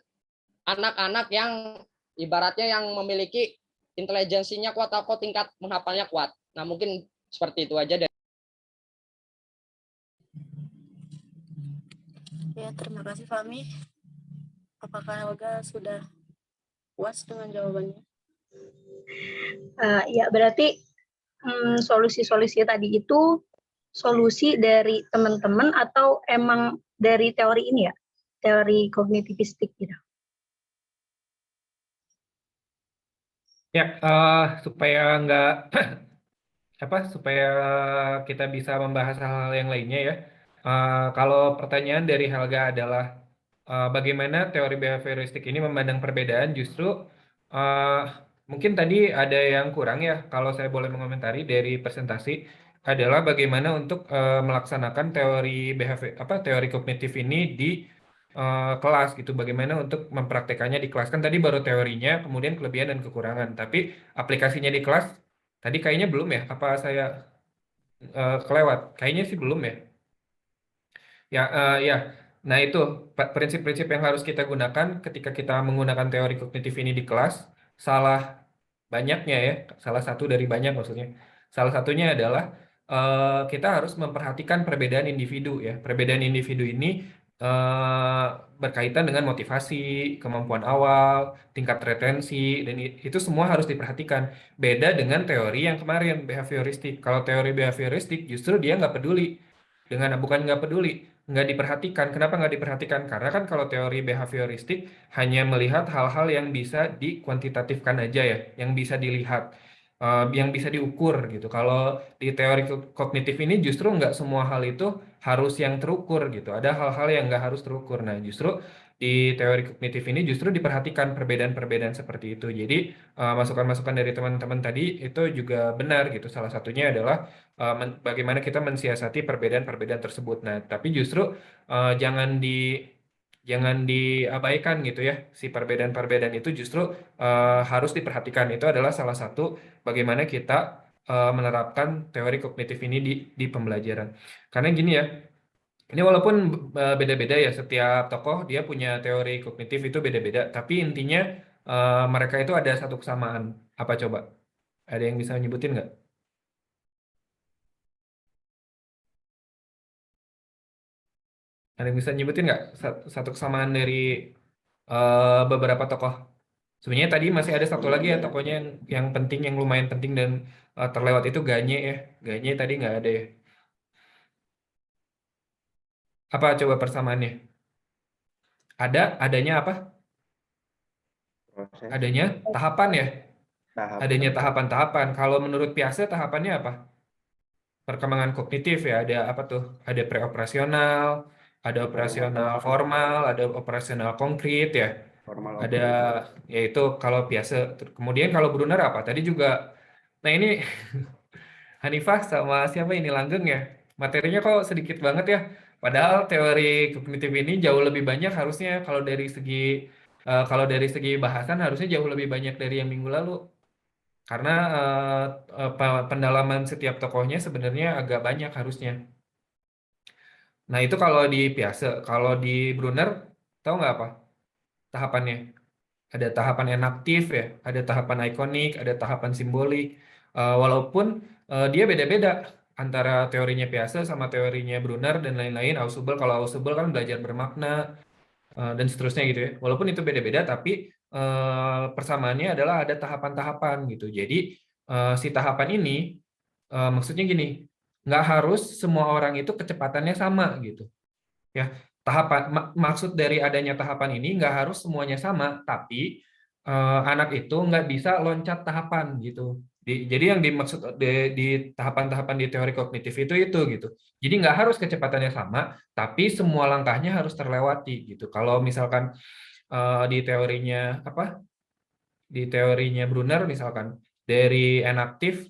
anak-anak yang ibaratnya yang memiliki intelijensinya kuat atau tingkat menghafalnya kuat. Nah, mungkin seperti itu aja. Ya, terima kasih Fahmi. Apakah Helga sudah puas dengan jawabannya? Ya, berarti solusi-solusi tadi itu solusi dari teman-teman atau emang dari teori ini ya? Teori kognitivistik gitu. Ya, supaya nggak supaya kita bisa membahas hal-hal yang lainnya ya. Kalau pertanyaan dari Helga adalah bagaimana teori behavioristik ini memandang perbedaan, justru mungkin tadi ada yang kurang ya, kalau saya boleh mengomentari dari presentasi, adalah bagaimana untuk melaksanakan teori teori kognitif ini di kelas gitu, bagaimana untuk mempraktekannya di kelas. Kan tadi baru teorinya, kemudian kelebihan dan kekurangan, tapi aplikasinya di kelas tadi kayaknya belum ya, apa saya kelewat? Kayaknya sih belum ya. Ya. Nah, itu prinsip-prinsip yang harus kita gunakan ketika kita menggunakan teori kognitif ini di kelas. Salah banyaknya ya, salah satu dari banyak maksudnya. Salah satunya adalah kita harus memperhatikan perbedaan individu ya. Perbedaan individu ini berkaitan dengan motivasi, kemampuan awal, tingkat retensi, dan itu semua harus diperhatikan. Beda dengan teori yang kemarin, behavioristik. Kalau teori behavioristik justru dia nggak peduli bukan nggak peduli, nggak diperhatikan. Kenapa nggak diperhatikan? Karena kan kalau teori behavioristik hanya melihat hal-hal yang bisa dikuantitatifkan aja ya, yang bisa dilihat, yang bisa diukur gitu. Kalau di teori kognitif ini justru nggak semua hal itu harus yang terukur gitu. Ada hal-hal yang nggak harus terukur. Nah, justru di teori kognitif ini justru diperhatikan perbedaan-perbedaan seperti itu. Jadi masukan-masukan dari teman-teman tadi itu juga benar gitu. Salah satunya adalah bagaimana kita mensiasati perbedaan-perbedaan tersebut. Nah, tapi justru jangan diabaikan gitu ya. Si perbedaan-perbedaan itu justru harus diperhatikan. Itu adalah salah satu bagaimana kita menerapkan teori kognitif ini di pembelajaran. Karena gini ya, ini walaupun beda-beda ya, setiap tokoh dia punya teori kognitif itu beda-beda, tapi intinya mereka itu ada satu kesamaan. Apa coba? Ada yang bisa nyebutin nggak? Ada yang bisa nyebutin nggak satu kesamaan dari beberapa tokoh? Sebenarnya tadi masih ada satu lagi ya tokohnya yang penting, yang lumayan penting dan terlewat itu Ganye ya. Ganye tadi nggak ada ya. Apa coba persamaannya? Adanya apa? Proses. Adanya tahapan ya. Tahap. Adanya tahapan-tahapan. Kalau menurut Piaget tahapannya apa? Perkembangan kognitif ya. Ada apa tuh? Ada preoperasional, ada operasional formal, ada operasional konkret ya. Formal. Ada yaitu kalau Piaget. Kemudian kalau Brunner apa? Tadi juga. Nah ini Hanifah sama siapa ini Langgeng ya? Materinya kok sedikit banget ya. Padahal teori kognitif ini jauh lebih banyak harusnya kalau dari segi bahasan harusnya jauh lebih banyak dari yang minggu lalu. Karena pendalaman setiap tokohnya sebenarnya agak banyak harusnya. Nah, itu kalau di Piaget. Kalau di Brunner, tahu nggak apa tahapannya? Ada tahapan enaktif ya, ada tahapan ikonik, ada tahapan simbolik. Walaupun dia beda-beda antara teorinya Piaget sama teorinya Brunner dan lain-lain. Ausubel, kalau Ausubel kan belajar bermakna dan seterusnya gitu ya. Walaupun itu beda-beda, tapi persamaannya adalah ada tahapan-tahapan gitu. Jadi si tahapan ini maksudnya gini, nggak harus semua orang itu kecepatannya sama gitu. Ya, maksud dari adanya tahapan ini nggak harus semuanya sama, tapi anak itu nggak bisa loncat tahapan gitu. Jadi yang dimaksud di tahapan-tahapan di teori kognitif itu gitu. Jadi nggak harus kecepatannya sama, tapi semua langkahnya harus terlewati gitu. Kalau misalkan di teorinya di teorinya Brunner misalkan dari enaktif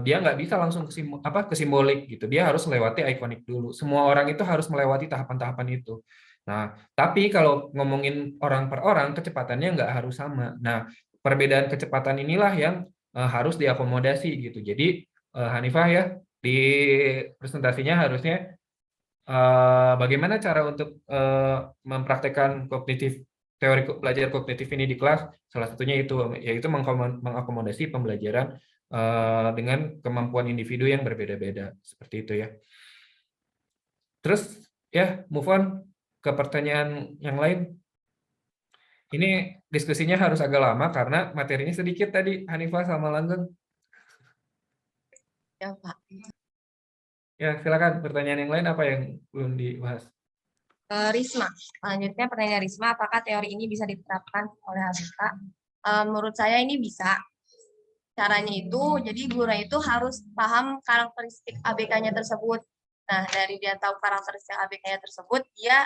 dia nggak bisa langsung ke simbolik gitu. Dia harus melewati ikonik dulu. Semua orang itu harus melewati tahapan-tahapan itu. Nah, tapi kalau ngomongin orang per orang, kecepatannya nggak harus sama. Nah, perbedaan kecepatan inilah yang harus diakomodasi gitu. Jadi Hanifah ya di presentasinya harusnya bagaimana cara untuk mempraktekkan kognitif teori belajar kognitif ini di kelas, salah satunya itu, yaitu mengakomodasi pembelajaran dengan kemampuan individu yang berbeda-beda, seperti itu ya. Terus ya, move on ke pertanyaan yang lain. Ini diskusinya harus agak lama karena materinya sedikit tadi, Hanifah sama Langgeng. Ya, Pak. Ya, silakan pertanyaan yang lain apa yang belum dibahas? Risma, selanjutnya pertanyaan Risma, apakah teori ini bisa diterapkan oleh ABK? Menurut saya ini bisa. Caranya itu, jadi guru itu harus paham karakteristik ABK-nya tersebut. Nah, dari dia tahu karakteristik ABK-nya tersebut, dia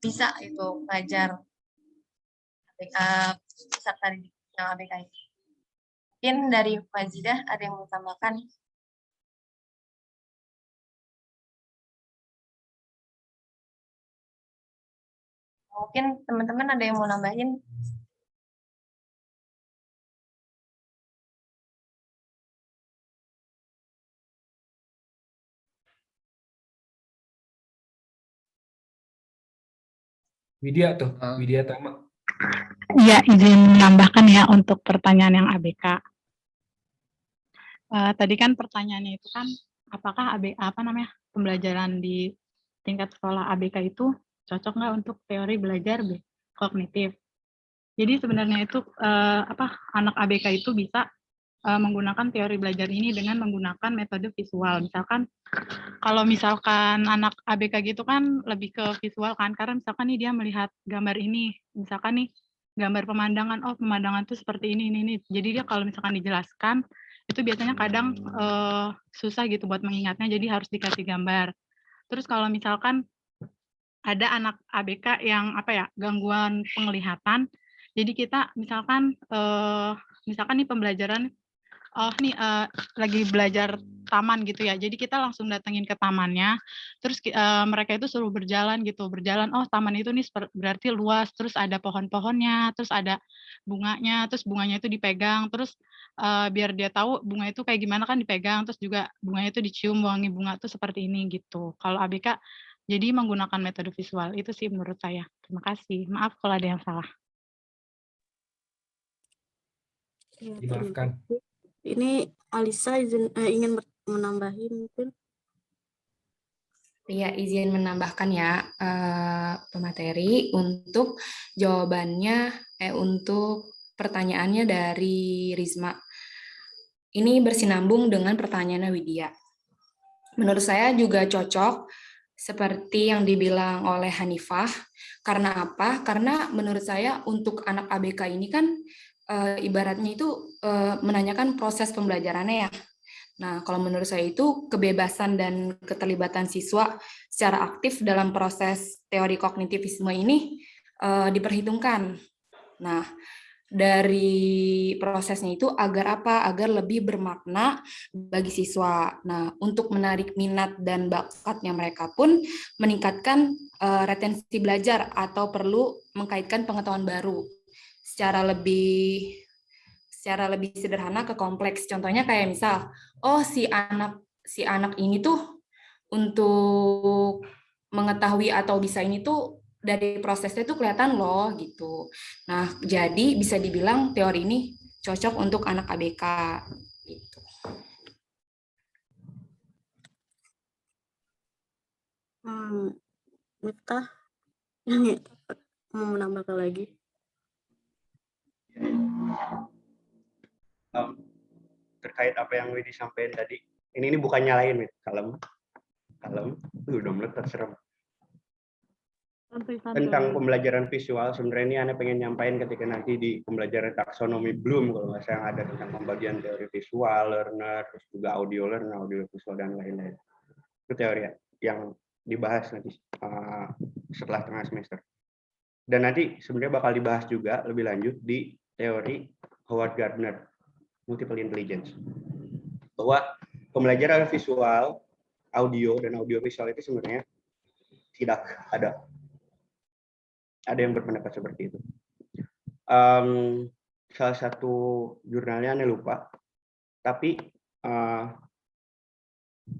bisa itu belajar ABK peserta didik yang ABK itu. Mungkin dari Fazidah ada yang mau tambahkan? Mungkin teman-teman ada yang mau nambahin? Widya tuh, Widya Tama. Ya, izin menambahkan ya untuk pertanyaan yang ABK. Tadi kan pertanyaannya itu kan, apakah pembelajaran di tingkat sekolah ABK itu cocok nggak untuk teori belajar kognitif? Jadi sebenarnya itu anak ABK itu bisa menggunakan teori belajar ini dengan menggunakan metode visual. Kalau misalkan anak ABK gitu kan lebih ke visual kan, karena misalkan nih dia melihat gambar ini, misalkan nih gambar pemandangan, oh pemandangan tuh seperti ini. Jadi dia kalau misalkan dijelaskan, itu biasanya kadang susah gitu buat mengingatnya, jadi harus dikasih gambar. Terus kalau misalkan ada anak ABK yang gangguan penglihatan, jadi kita misalkan nih pembelajaran lagi belajar taman gitu ya, jadi kita langsung datengin ke tamannya, terus mereka itu suruh berjalan, oh taman itu nih berarti luas, terus ada pohon-pohonnya, terus ada bunganya, terus bunganya itu dipegang, terus biar dia tahu bunga itu kayak gimana kan dipegang, terus juga bunganya itu dicium, wangi bunga tuh seperti ini gitu. Kalau ABK jadi menggunakan metode visual, itu sih menurut saya. Terima kasih, maaf kalau ada yang salah. Ya, Dimaafkan. ini Alisa ingin menambahin mungkin. Ya, izin menambahkan ya, pemateri untuk jawabannya, untuk pertanyaannya dari Risma. Ini bersinambung dengan pertanyaannya Widya. Menurut saya juga cocok, seperti yang dibilang oleh Hanifah. Karena apa? Karena menurut saya untuk anak ABK ini kan ibaratnya itu menanyakan proses pembelajarannya ya. Nah, kalau menurut saya itu kebebasan dan keterlibatan siswa secara aktif dalam proses teori kognitivisme ini diperhitungkan. Nah, dari prosesnya itu agar apa? Agar lebih bermakna bagi siswa. Nah, untuk menarik minat dan bakatnya mereka pun meningkatkan retensi belajar atau perlu mengkaitkan pengetahuan baru secara lebih sederhana ke kompleks. Contohnya kayak misal, oh si anak ini tuh untuk mengetahui atau bisa ini tuh dari prosesnya tuh kelihatan loh gitu. Nah, jadi bisa dibilang teori ini cocok untuk anak ABK gitu. Miftah mau menambahkan lagi? Terkait apa yang Widi sampaikan tadi, ini bukan nyalain, kalem, udah meletak serem. Tentang pembelajaran visual, sebenarnya ini Anda pengen nyampain ketika nanti di pembelajaran taksonomi Bloom, kalau nggak salah ada tentang pembagian teori visual, learner, terus juga audio learner, audio visual, dan lain-lain. Itu teori yang dibahas nanti setelah tengah semester. Dan nanti sebenarnya bakal dibahas juga lebih lanjut di teori Howard Gardner, multiple intelligence. Bahwa pembelajaran visual, audio, dan audiovisual itu sebenarnya tidak ada. Ada yang berpendapat seperti itu. Salah satu jurnalnya Anda lupa, tapi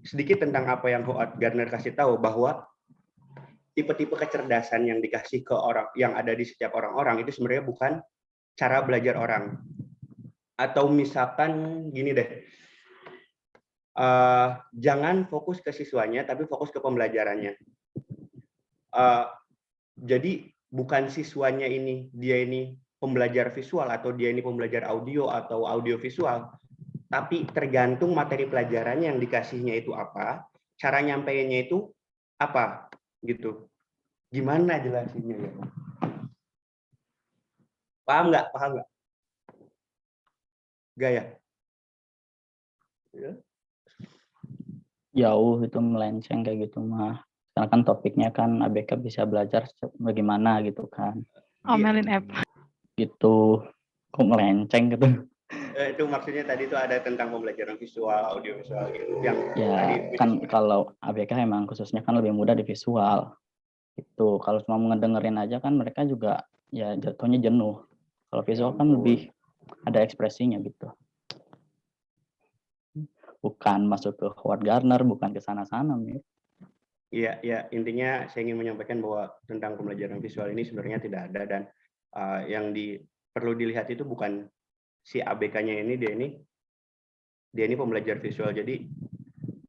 sedikit tentang apa yang Howard Gardner kasih tahu, bahwa tipe-tipe kecerdasan yang dikasih ke orang, yang ada di setiap orang-orang itu sebenarnya bukan cara belajar orang. Atau misalkan gini deh, jangan fokus ke siswanya, tapi fokus ke pembelajarannya. Jadi bukan siswanya ini, dia ini pembelajar visual atau dia ini pembelajar audio atau audio visual, tapi tergantung materi pelajarannya yang dikasihnya itu apa, cara nyampeinnya itu apa, gitu. Gimana jelasinnya ya? Paham nggak? Paham nggak? Gaya? Ya. Jauh itu melenceng kayak gitu mah. Karena kan topiknya kan ABK bisa belajar bagaimana gitu kan. Omelin app. Gitu. Kok melenceng gitu. Itu maksudnya tadi itu ada tentang pembelajaran visual, audio visual gitu. Yang Ya tadi kan kalau ABK emang khususnya kan lebih mudah di visual. Gitu. Kalau cuma ngedengerin aja kan mereka juga ya jatuhnya jenuh. Kalau visual kan lebih ada ekspresinya gitu. Bukan masuk ke Howard Gardner, bukan ke sana-sana, Mir. Iya, ya intinya saya ingin menyampaikan bahwa tentang pembelajaran visual ini sebenarnya tidak ada, dan yang perlu dilihat itu bukan si ABK-nya ini, dia ini pembelajar visual. Jadi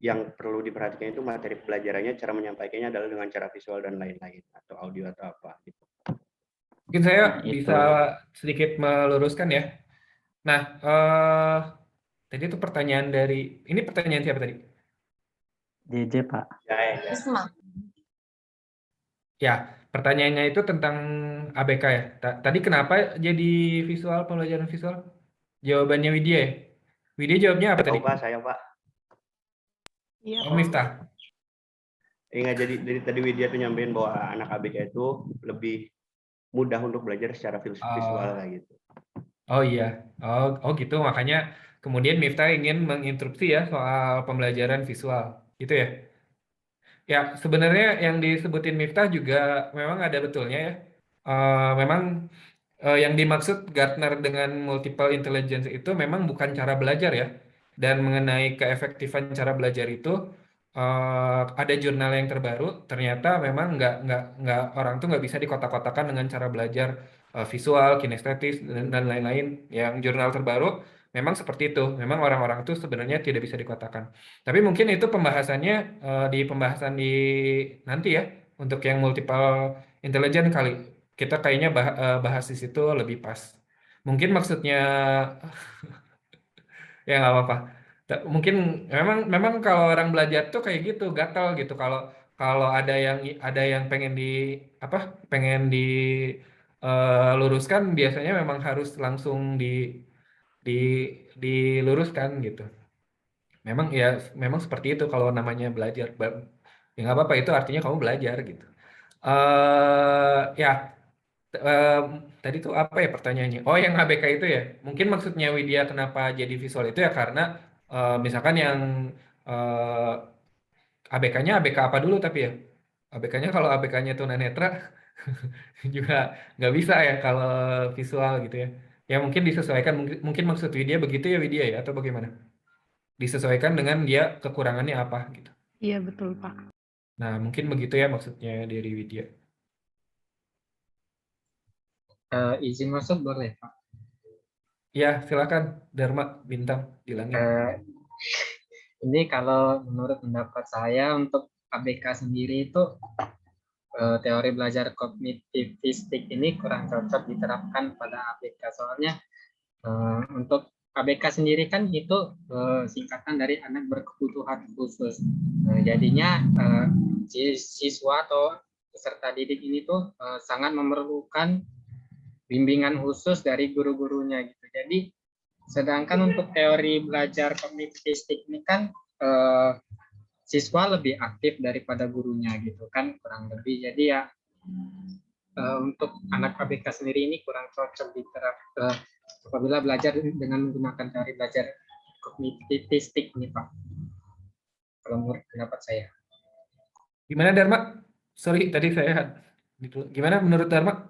yang perlu diperhatikan itu materi pelajarannya, cara menyampaikannya adalah dengan cara visual dan lain-lain, atau audio atau apa gitu. Mungkin saya bisa sedikit meluruskan ya. Nah, tadi itu pertanyaan dari, ini pertanyaan siapa tadi? JJ, Pak. Ya, pertanyaannya itu tentang ABK ya. Tadi kenapa jadi visual, pembelajaran visual? Jawabannya Widya ya? Widya jawabnya apa tadi? Pak, saya Pak. Iya, Pak Miftah. Ingat, jadi tadi Widya tuh nyampein bahwa anak ABK itu lebih mudah untuk belajar secara visual kayak gitu. Oh iya, oh gitu, makanya kemudian Miftah ingin menginterupsi ya soal pembelajaran visual, gitu ya? Ya, sebenarnya yang disebutin Miftah juga memang ada betulnya ya. Memang yang dimaksud Gartner dengan multiple intelligence itu memang bukan cara belajar ya. Dan mengenai keefektifan cara belajar itu ada jurnal yang terbaru, ternyata memang nggak orang tuh nggak bisa dikotak-kotakan dengan cara belajar visual, kinestetis dan lain-lain. Yang jurnal terbaru memang seperti itu. Memang orang-orang itu sebenarnya tidak bisa dikotakan. Tapi mungkin itu pembahasannya di pembahasan di nanti ya, untuk yang multiple intelligence kali. Kita kayaknya bahas di situ lebih pas. Mungkin maksudnya ya nggak apa-apa. Mungkin memang kalau orang belajar tuh kayak gitu, gatal gitu. Kalau ada yang pengen diluruskan, biasanya memang harus langsung di diluruskan gitu. Memang seperti itu kalau namanya belajar. Ya nggak apa-apa, itu artinya kamu belajar gitu. Ya, tadi tuh apa ya pertanyaannya? Oh, yang ABK itu ya. Mungkin maksudnya Widya kenapa jadi visual itu ya karena misalkan yang ABK-nya ABK apa dulu tapi ya. ABK-nya kalau ABK-nya tunanetra juga nggak bisa ya kalau visual gitu ya. Ya mungkin disesuaikan, mungkin maksud Widya begitu ya Widya ya, atau bagaimana? Disesuaikan dengan dia kekurangannya apa gitu. Iya, betul, Pak. Nah, mungkin begitu ya maksudnya dari Widya. Izin masuk boleh, Pak? Ya, silakan Dharma Bintang bilangin. Ini kalau menurut pendapat saya untuk ABK sendiri itu teori belajar kognitivistik ini kurang cocok diterapkan pada ABK, soalnya untuk ABK sendiri kan itu singkatan dari anak berkebutuhan khusus. Jadinya siswa atau peserta didik ini tuh sangat memerlukan bimbingan khusus dari guru-gurunya gitu. Jadi sedangkan untuk teori belajar kognitivistik ini kan siswa lebih aktif daripada gurunya gitu kan, kurang lebih. Jadi ya untuk anak ABK sendiri ini kurang cocok diterapkan apabila belajar dengan menggunakan teori belajar kognitivistik ini, Pak. Kalau menurut pendapat saya. Gimana Dharma? Sorry, tadi saya gimana menurut Dharma?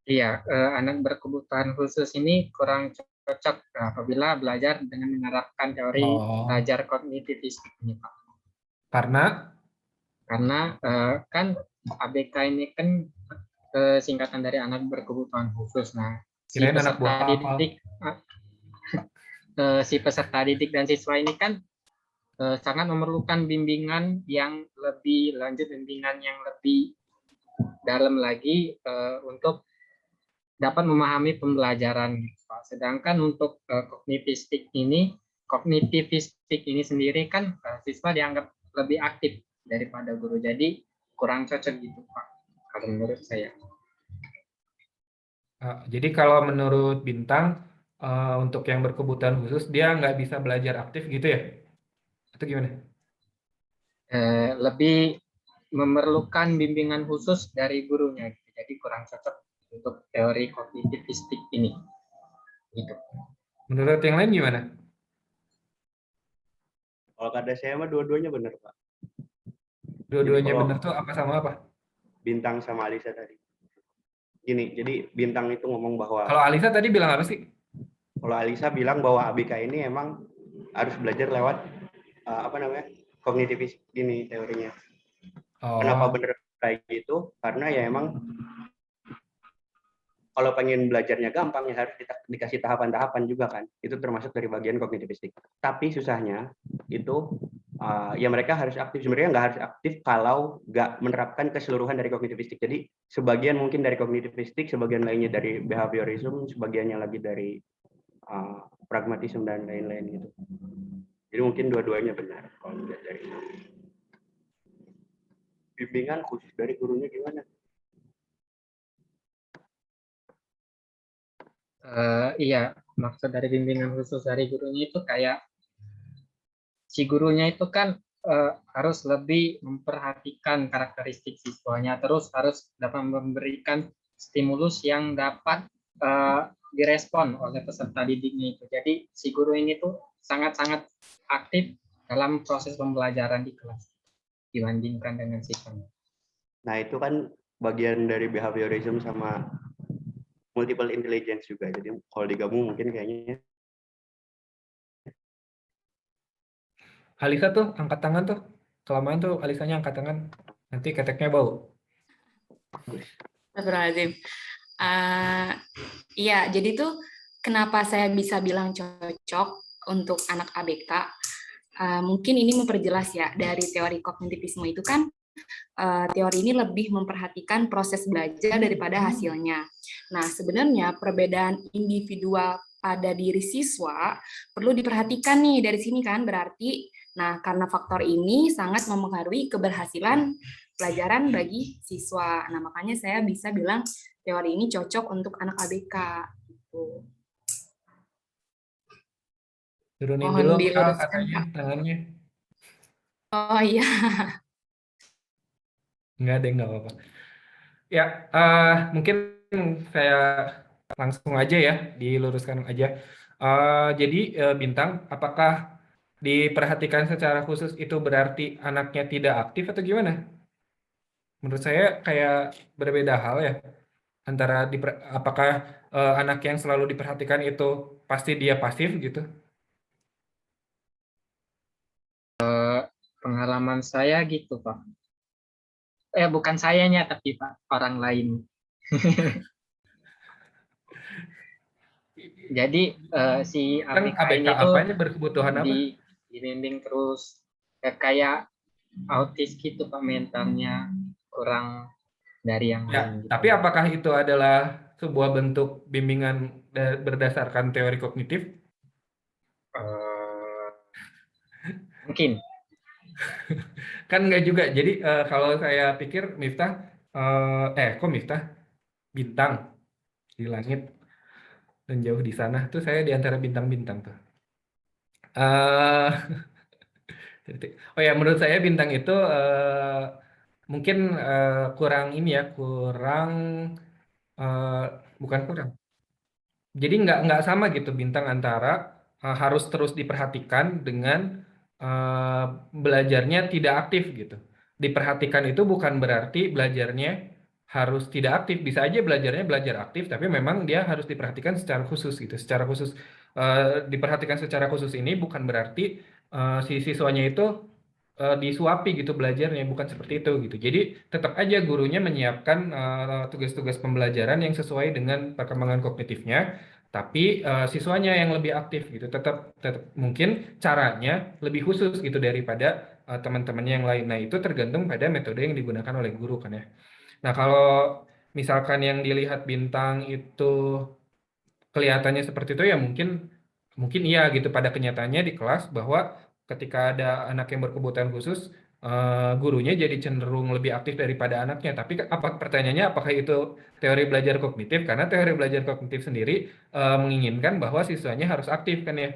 Iya, anak berkebutuhan khusus ini kurang cocok apabila belajar dengan menerapkan teori belajar kognitivistik ini, Pak. Karena Karena kan ABK ini kan singkatan dari anak berkebutuhan khusus. Nah, si Kirain anak buah peserta kapal. didik si peserta didik dan siswa ini kan sangat memerlukan bimbingan yang lebih lanjut, bimbingan yang lebih dalam lagi untuk dapat memahami pembelajaran. Sedangkan untuk kognitivistik ini sendiri kan siswa dianggap lebih aktif daripada guru. Jadi kurang cocok gitu, Pak, kalau menurut saya. Jadi kalau menurut Bintang, untuk yang berkebutuhan khusus, dia nggak bisa belajar aktif gitu ya? Atau gimana? Lebih memerlukan bimbingan khusus dari gurunya. Jadi kurang cocok untuk teori kognitivistik ini. Gitu. Menurut yang lain gimana? Kalau kata saya mah dua-duanya benar, Pak. Dua-duanya benar tuh apa sama apa? Bintang sama Alisa tadi. Gini, jadi Bintang itu ngomong bahwa... Kalau Alisa tadi bilang apa sih? Kalau Alisa bilang bahwa ABK ini emang harus belajar lewat kognitivis ini teorinya. Kenapa bener kayak gitu? Karena ya emang kalau pengen belajarnya gampang ya harus dikasih tahapan-tahapan juga kan. Itu termasuk dari bagian kognitivistik. Tapi susahnya itu ya mereka harus aktif. Sebenarnya nggak harus aktif kalau nggak menerapkan keseluruhan dari kognitivistik. Jadi sebagian mungkin dari kognitivistik, sebagian lainnya dari behaviorism, sebagiannya lagi dari pragmatisme dan lain-lain gitu. Jadi mungkin dua-duanya benar kalau dilihat dari itu. Bimbingan khusus dari gurunya gimana? Iya, maksud dari bimbingan khusus dari gurunya itu kayak si gurunya itu kan harus lebih memperhatikan karakteristik siswanya, terus harus dapat memberikan stimulus yang dapat direspon oleh peserta didiknya itu. Jadi si guru ini tuh sangat-sangat aktif dalam proses pembelajaran di kelas dibandingkan dengan siswanya. Nah, itu kan bagian dari behaviorism sama multiple intelligence juga. Jadi kalau digabung mungkin kayaknya. Alisa tuh angkat tangan tuh. Kelamaan tuh Alisanya angkat tangan. Nanti keteknya bau. Astagfirullahaladzim. Iya, jadi tuh kenapa saya bisa bilang cocok untuk anak ABK? Mungkin ini memperjelas ya, dari teori kognitivisme itu kan teori ini lebih memperhatikan proses belajar daripada hasilnya. Nah, sebenarnya perbedaan individual pada diri siswa perlu diperhatikan nih dari sini kan, berarti nah karena faktor ini sangat mempengaruhi keberhasilan pelajaran bagi siswa. Nah, makanya saya bisa bilang teori ini cocok untuk anak ABK gitu. Turunin Mohon dulu diluruskan, katanya Pak. tangannya. Oh iya. Enggak deh, enggak apa-apa. Ya, mungkin saya langsung aja ya, diluruskan aja. Jadi Bintang, apakah diperhatikan secara khusus itu berarti anaknya tidak aktif atau gimana? Menurut saya kayak berbeda hal ya. Antara apakah anak yang selalu diperhatikan itu pasti dia pasif gitu? Pengalaman saya gitu, Pak. Bukan sayanya, tapi Pak, orang lain. Jadi si ABK ini tuh berkebutuhan apa? dibimbing terus kayak autis gitu, Pak, mentalnya kurang dari yang lain. Gitu. Tapi apakah itu adalah sebuah bentuk bimbingan berdasarkan teori kognitif? Mungkin. Kan enggak juga. Jadi kalau saya pikir Miftah, kok Miftah? Bintang di langit dan jauh di sana. Tuh saya di antara bintang-bintang tuh. Oh ya, menurut saya bintang itu mungkin kurang ini ya, bukan kurang. Jadi nggak sama gitu bintang antara harus terus diperhatikan dengan belajarnya tidak aktif gitu. Diperhatikan itu bukan berarti belajarnya harus tidak aktif. Bisa aja belajarnya belajar aktif, tapi memang dia harus diperhatikan secara khusus gitu. Secara khusus diperhatikan secara khusus ini bukan berarti si siswanya itu disuapi gitu belajarnya, bukan seperti itu gitu. Jadi tetap aja gurunya menyiapkan tugas-tugas pembelajaran yang sesuai dengan perkembangan kognitifnya, tapi siswanya yang lebih aktif gitu. Tetap mungkin caranya lebih khusus gitu daripada teman-temannya yang lain. Nah, itu tergantung pada metode yang digunakan oleh guru kan ya. Nah, kalau misalkan yang dilihat Bintang itu kelihatannya seperti itu ya mungkin iya gitu pada kenyataannya di kelas bahwa ketika ada anak yang berkebutuhan khusus gurunya jadi cenderung lebih aktif daripada anaknya. Tapi pertanyaannya apakah itu teori belajar kognitif? Karena teori belajar kognitif sendiri menginginkan bahwa siswanya harus aktif kan ya.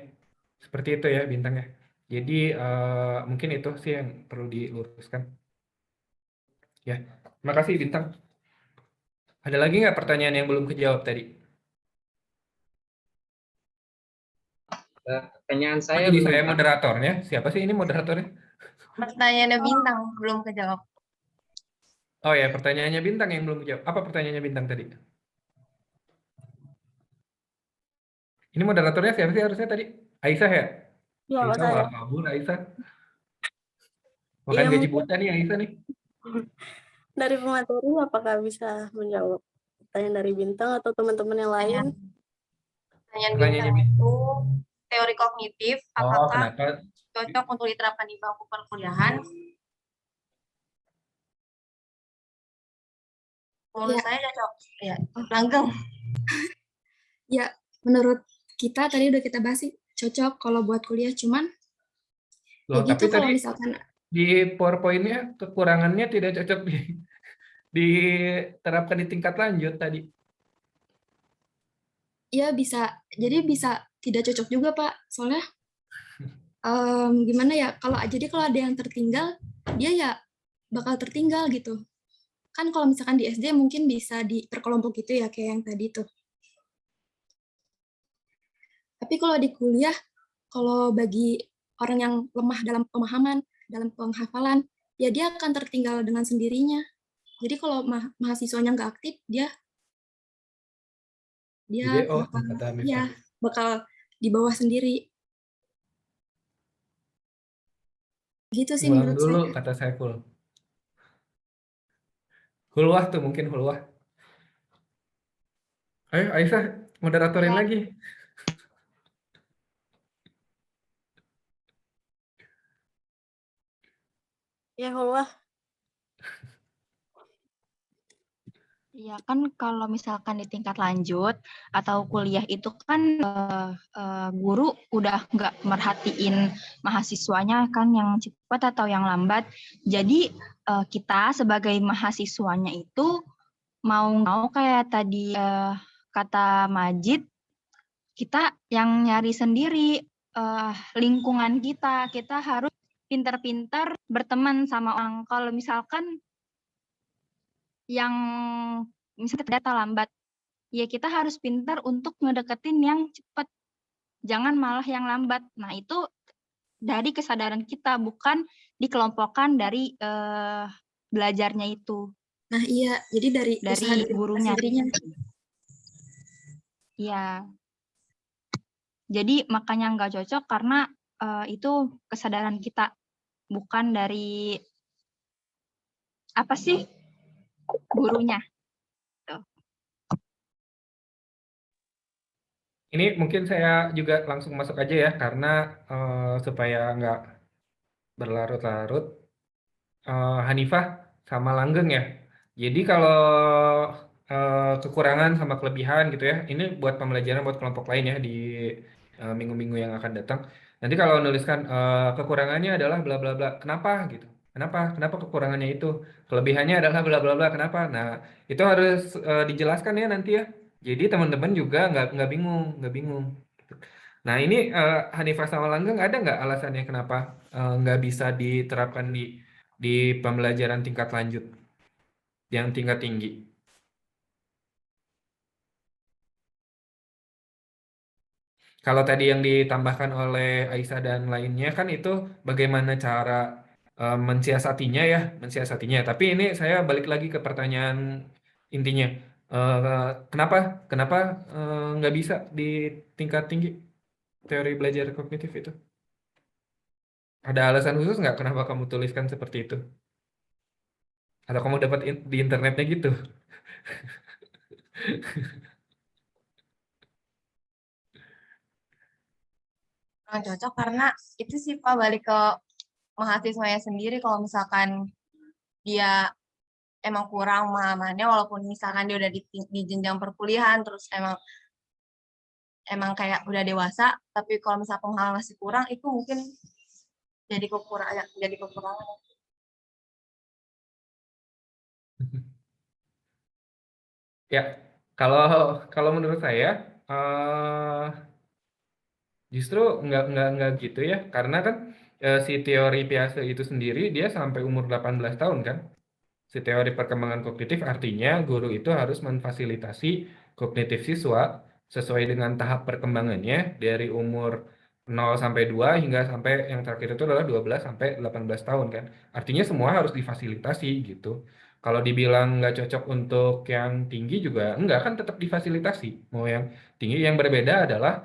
Seperti itu ya Bintangnya. Jadi mungkin itu sih yang perlu diluruskan. Ya, terima kasih Bintang. Ada lagi nggak pertanyaan yang belum kejawab tadi? Pertanyaan saya Jadi belum, saya Pak. moderatornya. Siapa sih ini moderatornya? Pertanyaannya Bintang belum kejawab. Oh ya, pertanyaannya Bintang yang belum kejawab. Apa pertanyaannya Bintang tadi? Ini moderatornya siapa sih harusnya tadi? Aisyah ya? Ya, Pak Aisyah saya. malah kabur Aisyah. Makan Iya, gaji mungkin buta nih Aisyah nih. dari pemateri apakah bisa menjawab pertanyaan dari Bintang atau teman-teman yang lain? Pertanyaan Pertanyaannya Bintang Bintang. itu teori kognitif, Oh, apakah kenapa? cocok untuk diterapkan di bangku perkuliahan? Menurut Ya. saya cocok. Ya, langgeng. Ya, menurut kita tadi udah kita bahas sih cocok kalau buat kuliah, cuman Loh, ya gitu tapi kalau tadi misalkan di PowerPoint-nya kekurangannya tidak cocok diterapkan di tingkat lanjut tadi. ya bisa, jadi bisa tidak cocok juga Pak, soalnya gimana ya, jadi kalau ada yang tertinggal, dia ya bakal tertinggal gitu. Kan kalau misalkan di SD mungkin bisa diperkelompok gitu ya, kayak yang tadi tuh. Tapi kalau di kuliah, kalau bagi orang yang lemah dalam pemahaman, dalam penghafalan, ya dia akan tertinggal dengan sendirinya. Jadi kalau mahasiswanya nggak aktif, dia Jadi, bakal, kata ya Miftah. bakal di bawah sendiri. Gitu sih Ulang menurut dulu, saya. kata Saiful. Hulwah tuh mungkin hulwah. Ayo Aisyah, moderatorin Ya. lagi. Ya, Hulwah. Iya kan kalau misalkan di tingkat lanjut atau kuliah itu kan guru udah nggak merhatiin mahasiswanya kan yang cepat atau yang lambat. Jadi kita sebagai mahasiswanya itu mau kayak tadi kata Majid, kita yang nyari sendiri lingkungan kita harus pintar-pintar berteman sama orang. Kalau misalkan yang misalnya data lambat, ya kita harus pintar untuk ngedeketin yang cepat, jangan malah yang lambat. Nah itu dari kesadaran kita, bukan dikelompokkan dari belajarnya itu. Nah iya, jadi dari usaha dari gurunya. Iya. Jadi makanya nggak cocok karena itu kesadaran kita, bukan dari apa sih gurunya. Ini mungkin saya juga langsung masuk aja ya, karena supaya nggak berlarut-larut. Hanifah sama langgeng ya. Jadi kalau kekurangan sama kelebihan gitu ya, ini buat pembelajaran buat kelompok lain ya di minggu-minggu yang akan datang. Nanti kalau nuliskan kekurangannya adalah bla bla bla, kenapa gitu? Kenapa kekurangannya itu? Kelebihannya adalah bla bla bla, kenapa? Nah, itu harus dijelaskan ya nanti ya. Jadi teman-teman juga nggak bingung. Nah ini Hanifah sama Langgeng ada nggak alasannya kenapa nggak bisa diterapkan di pembelajaran tingkat lanjut yang tingkat tinggi? Kalau tadi yang ditambahkan oleh Aisyah dan lainnya kan itu bagaimana cara mensiasatinya. Tapi ini saya balik lagi ke pertanyaan intinya. Kenapa nggak bisa di tingkat tinggi teori belajar kognitif itu? Ada alasan khusus nggak kenapa kamu tuliskan seperti itu? Atau kamu dapat di internetnya gitu? Kurang cocok karena itu sih Pak balik ke mahasiswanya sendiri kalau misalkan dia emang kurang pemahamannya walaupun misalkan dia udah di jenjang perkuliahan terus emang kayak udah dewasa tapi kalau misalkan pemahaman masih kurang itu mungkin jadi kekurangan. Ya, kalau kalau menurut saya justru nggak gitu ya, karena kan si teori Piaget itu sendiri dia sampai umur 18 tahun kan. Si teori perkembangan kognitif artinya guru itu harus memfasilitasi kognitif siswa sesuai dengan tahap perkembangannya dari umur 0 sampai 2 hingga sampai yang terakhir itu adalah 12 sampai 18 tahun kan. Artinya semua harus difasilitasi gitu. Kalau dibilang nggak cocok untuk yang tinggi juga enggak kan tetap difasilitasi. Mau yang tinggi yang berbeda adalah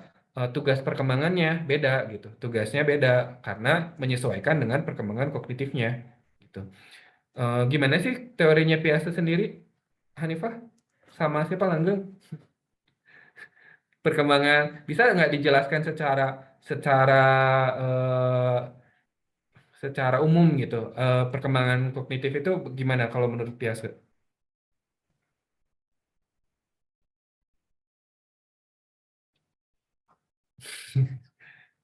tugas perkembangannya beda gitu. Tugasnya beda karena menyesuaikan dengan perkembangan kognitifnya gitu. Gimana sih teorinya Piaget sendiri, Hanifah? Sama siapa Langgeng? Perkembangan bisa nggak dijelaskan secara secara eh, secara umum gitu? Perkembangan kognitif itu gimana kalau menurut Piaget?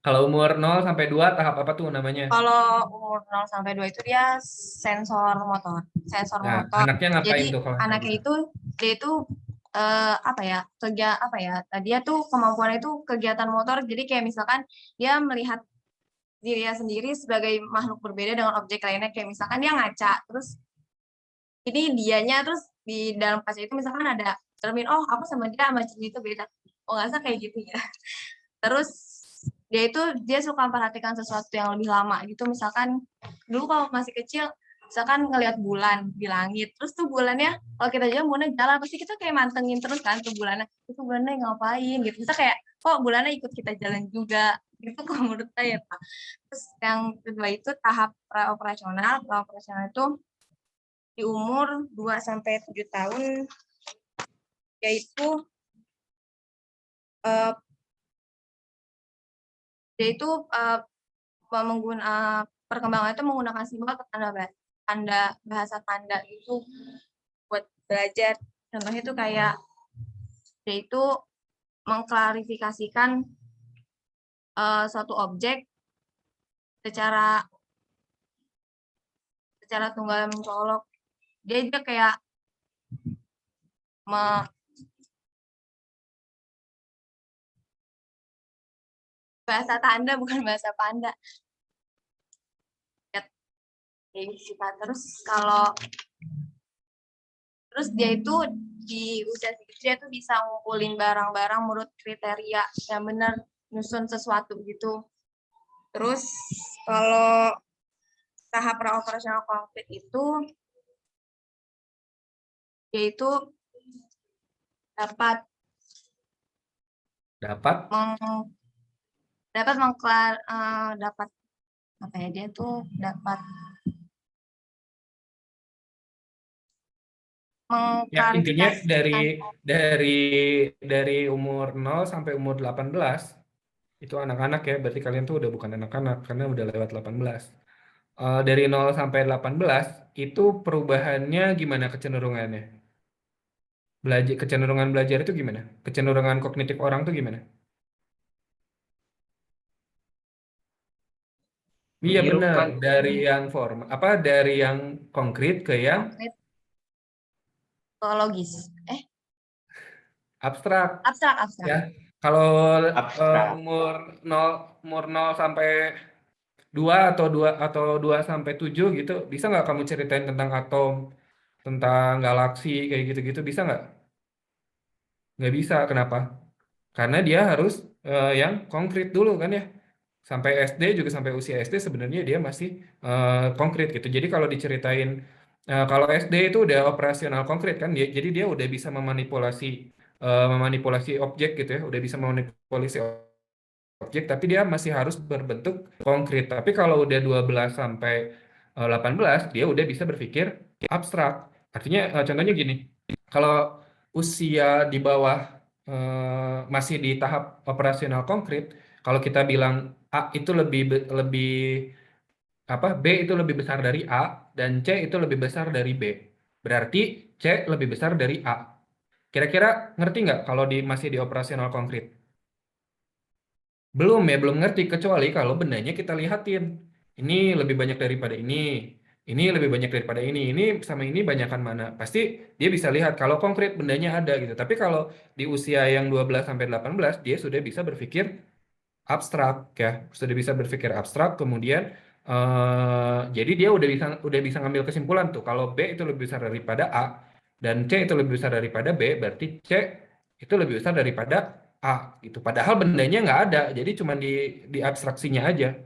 Kalau umur 0 sampai 2 tahap apa tuh namanya? Kalau umur 0 sampai 2 itu dia sensor motor. Nah, anaknya ngapain Jadi tuh kalau kayak anaknya gitu? itu dia itu apa ya? Dia tuh kemampuannya itu kegiatan motor. Jadi kayak misalkan dia melihat dirinya sendiri sebagai makhluk berbeda dengan objek lainnya kayak misalkan dia ngaca terus ini dianya terus di dalam kaca itu misalkan ada cermin oh aku sama dia sama cermin itu beda oh nggak usah kayak gitu ya terus dia suka memperhatikan sesuatu yang lebih lama gitu misalkan dulu kalau masih kecil misalkan ngelihat bulan di langit terus tuh bulannya kalau kita bulannya jalan pasti kita kayak mantengin terus kan tuh bulannya itu bulannya ngapain gitu bisa kayak kok bulannya ikut kita jalan juga gitu kalau menurut saya Pak. Terus yang kedua itu tahap praoperasional itu di umur 2 sampai 7 tahun yaitu perkembangan itu menggunakan simbol atau tanda bahasa tanda itu buat belajar. Contohnya itu kayak yaitu mengklarifikasikan suatu objek secara tunggal mencolok. Dia kayak bahasa tanda bukan bahasa panda. Terus dia itu di usia segitu dia tuh bisa ngumpulin barang-barang menurut kriteria yang benar nyusun sesuatu gitu. Terus kalau tahap praoperasional konkret itu yaitu dapat apa ya dia tuh dapat Ya, intinya dari umur 0 sampai umur 18 itu anak-anak ya, berarti kalian tuh udah bukan anak-anak karena udah lewat 18. Dari 0 sampai 18 itu perubahannya gimana kecenderungannya? Kecenderungan belajar itu gimana? Kecenderungan kognitif orang tuh gimana? Iya benar, dari yang dari yang konkret ke yang logis. Abstrak. Ya. Kalau umur 0 sampai 2 atau 2 sampai 7 gitu, bisa nggak kamu ceritain tentang atom, tentang galaksi kayak gitu-gitu, bisa nggak? Nggak bisa, kenapa? Karena dia harus yang konkret dulu kan ya. Sampai SD juga sampai usia SD sebenarnya dia masih konkret gitu. Jadi kalau diceritain kalau SD itu udah operasional konkret kan, jadi dia udah bisa memanipulasi objek gitu ya, udah bisa memanipulasi objek, tapi dia masih harus berbentuk konkret. Tapi kalau udah 12 sampai 18, dia udah bisa berpikir abstrak. Artinya, contohnya gini, kalau usia di bawah masih di tahap operasional konkret, kalau kita bilang A itu lebih B itu lebih besar dari A dan C itu lebih besar dari B. Berarti C lebih besar dari A. Kira-kira ngerti nggak kalau masih di operasional konkret? Belum ya, belum ngerti, kecuali kalau bendanya kita lihatin. Ini lebih banyak daripada ini lebih banyak daripada ini sama ini banyakan mana. Pasti dia bisa lihat kalau konkret bendanya ada gitu. Tapi kalau di usia yang 12 sampai 18, dia sudah bisa berpikir abstrak ya, sudah bisa berpikir abstrak, kemudian jadi dia udah bisa ngambil kesimpulan tuh kalau B itu lebih besar daripada A dan C itu lebih besar daripada B, berarti C itu lebih besar daripada A gitu. Padahal bendanya nggak ada, jadi cuma di abstraksinya aja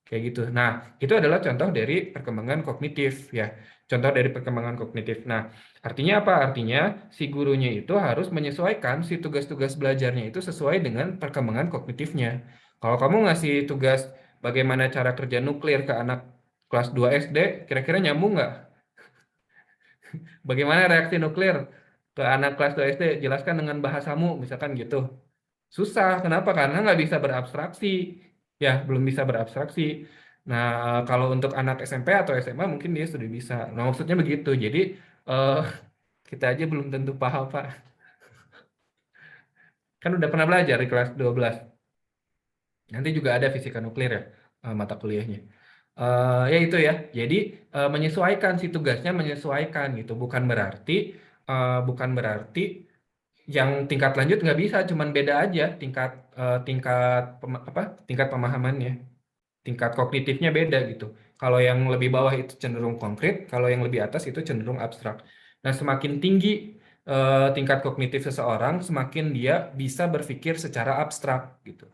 kayak gitu. Nah, itu adalah contoh dari perkembangan kognitif ya. Contoh dari perkembangan kognitif. Nah, artinya apa? Artinya si gurunya itu harus menyesuaikan si tugas-tugas belajarnya itu sesuai dengan perkembangan kognitifnya. Kalau kamu ngasih tugas bagaimana cara kerja nuklir ke anak kelas 2 SD, kira-kira nyambung nggak? Bagaimana reaksi nuklir ke anak kelas 2 SD? Jelaskan dengan bahasamu, misalkan gitu. Susah, kenapa? Karena nggak bisa berabstraksi. Ya, belum bisa berabstraksi. Nah, kalau untuk anak SMP atau SMA mungkin dia sudah bisa. Nah, maksudnya begitu. Jadi, kita aja belum tentu paham, Pak. Kan udah pernah belajar di kelas 12. Nanti juga ada fisika nuklir ya, mata kuliahnya. Ya itu ya. Jadi menyesuaikan si tugasnya, menyesuaikan gitu. Bukan berarti yang tingkat lanjut nggak bisa, cuman beda aja tingkat pemahamannya, tingkat kognitifnya beda gitu. Kalau yang lebih bawah itu cenderung konkret, kalau yang lebih atas itu cenderung abstrak. Nah, semakin tinggi tingkat kognitif seseorang, semakin dia bisa berpikir secara abstrak gitu.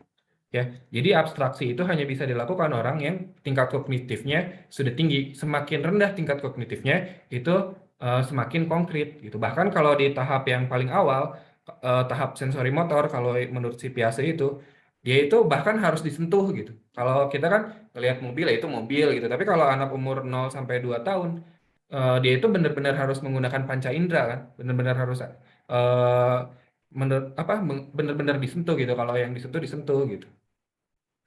Ya, jadi abstraksi itu hanya bisa dilakukan orang yang tingkat kognitifnya sudah tinggi. Semakin rendah tingkat kognitifnya itu semakin konkret gitu. Bahkan kalau di tahap yang paling awal, tahap sensori motor, kalau menurut si Piaget itu, dia itu bahkan harus disentuh gitu. Kalau kita kan melihat mobil ya itu mobil gitu. Tapi kalau anak umur 0 sampai 2 tahun, dia itu benar-benar harus menggunakan panca indera kan, benar-benar harus benar-benar disentuh gitu. Kalau yang disentuh gitu.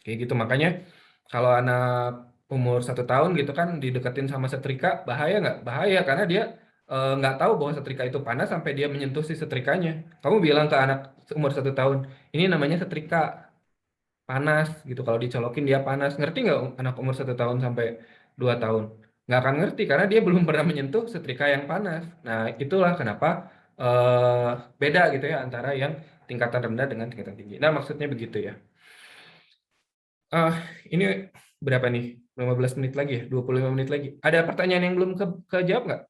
Kayak gitu, makanya kalau anak umur 1 tahun gitu kan dideketin sama setrika, bahaya nggak? Bahaya, karena dia nggak tahu bahwa setrika itu panas sampai dia menyentuh si setrikanya. Kamu bilang ke anak umur 1 tahun, ini namanya setrika panas gitu, kalau dicolokin dia panas. Ngerti nggak anak umur 1 tahun sampai 2 tahun? Nggak akan ngerti, karena dia belum pernah menyentuh setrika yang panas. Nah, itulah kenapa beda gitu ya antara yang tingkatan rendah dengan tingkatan tinggi. Nah, maksudnya begitu ya. Ini berapa nih? 15 menit lagi ya? 25 menit lagi. Ada pertanyaan yang belum kejawab nggak?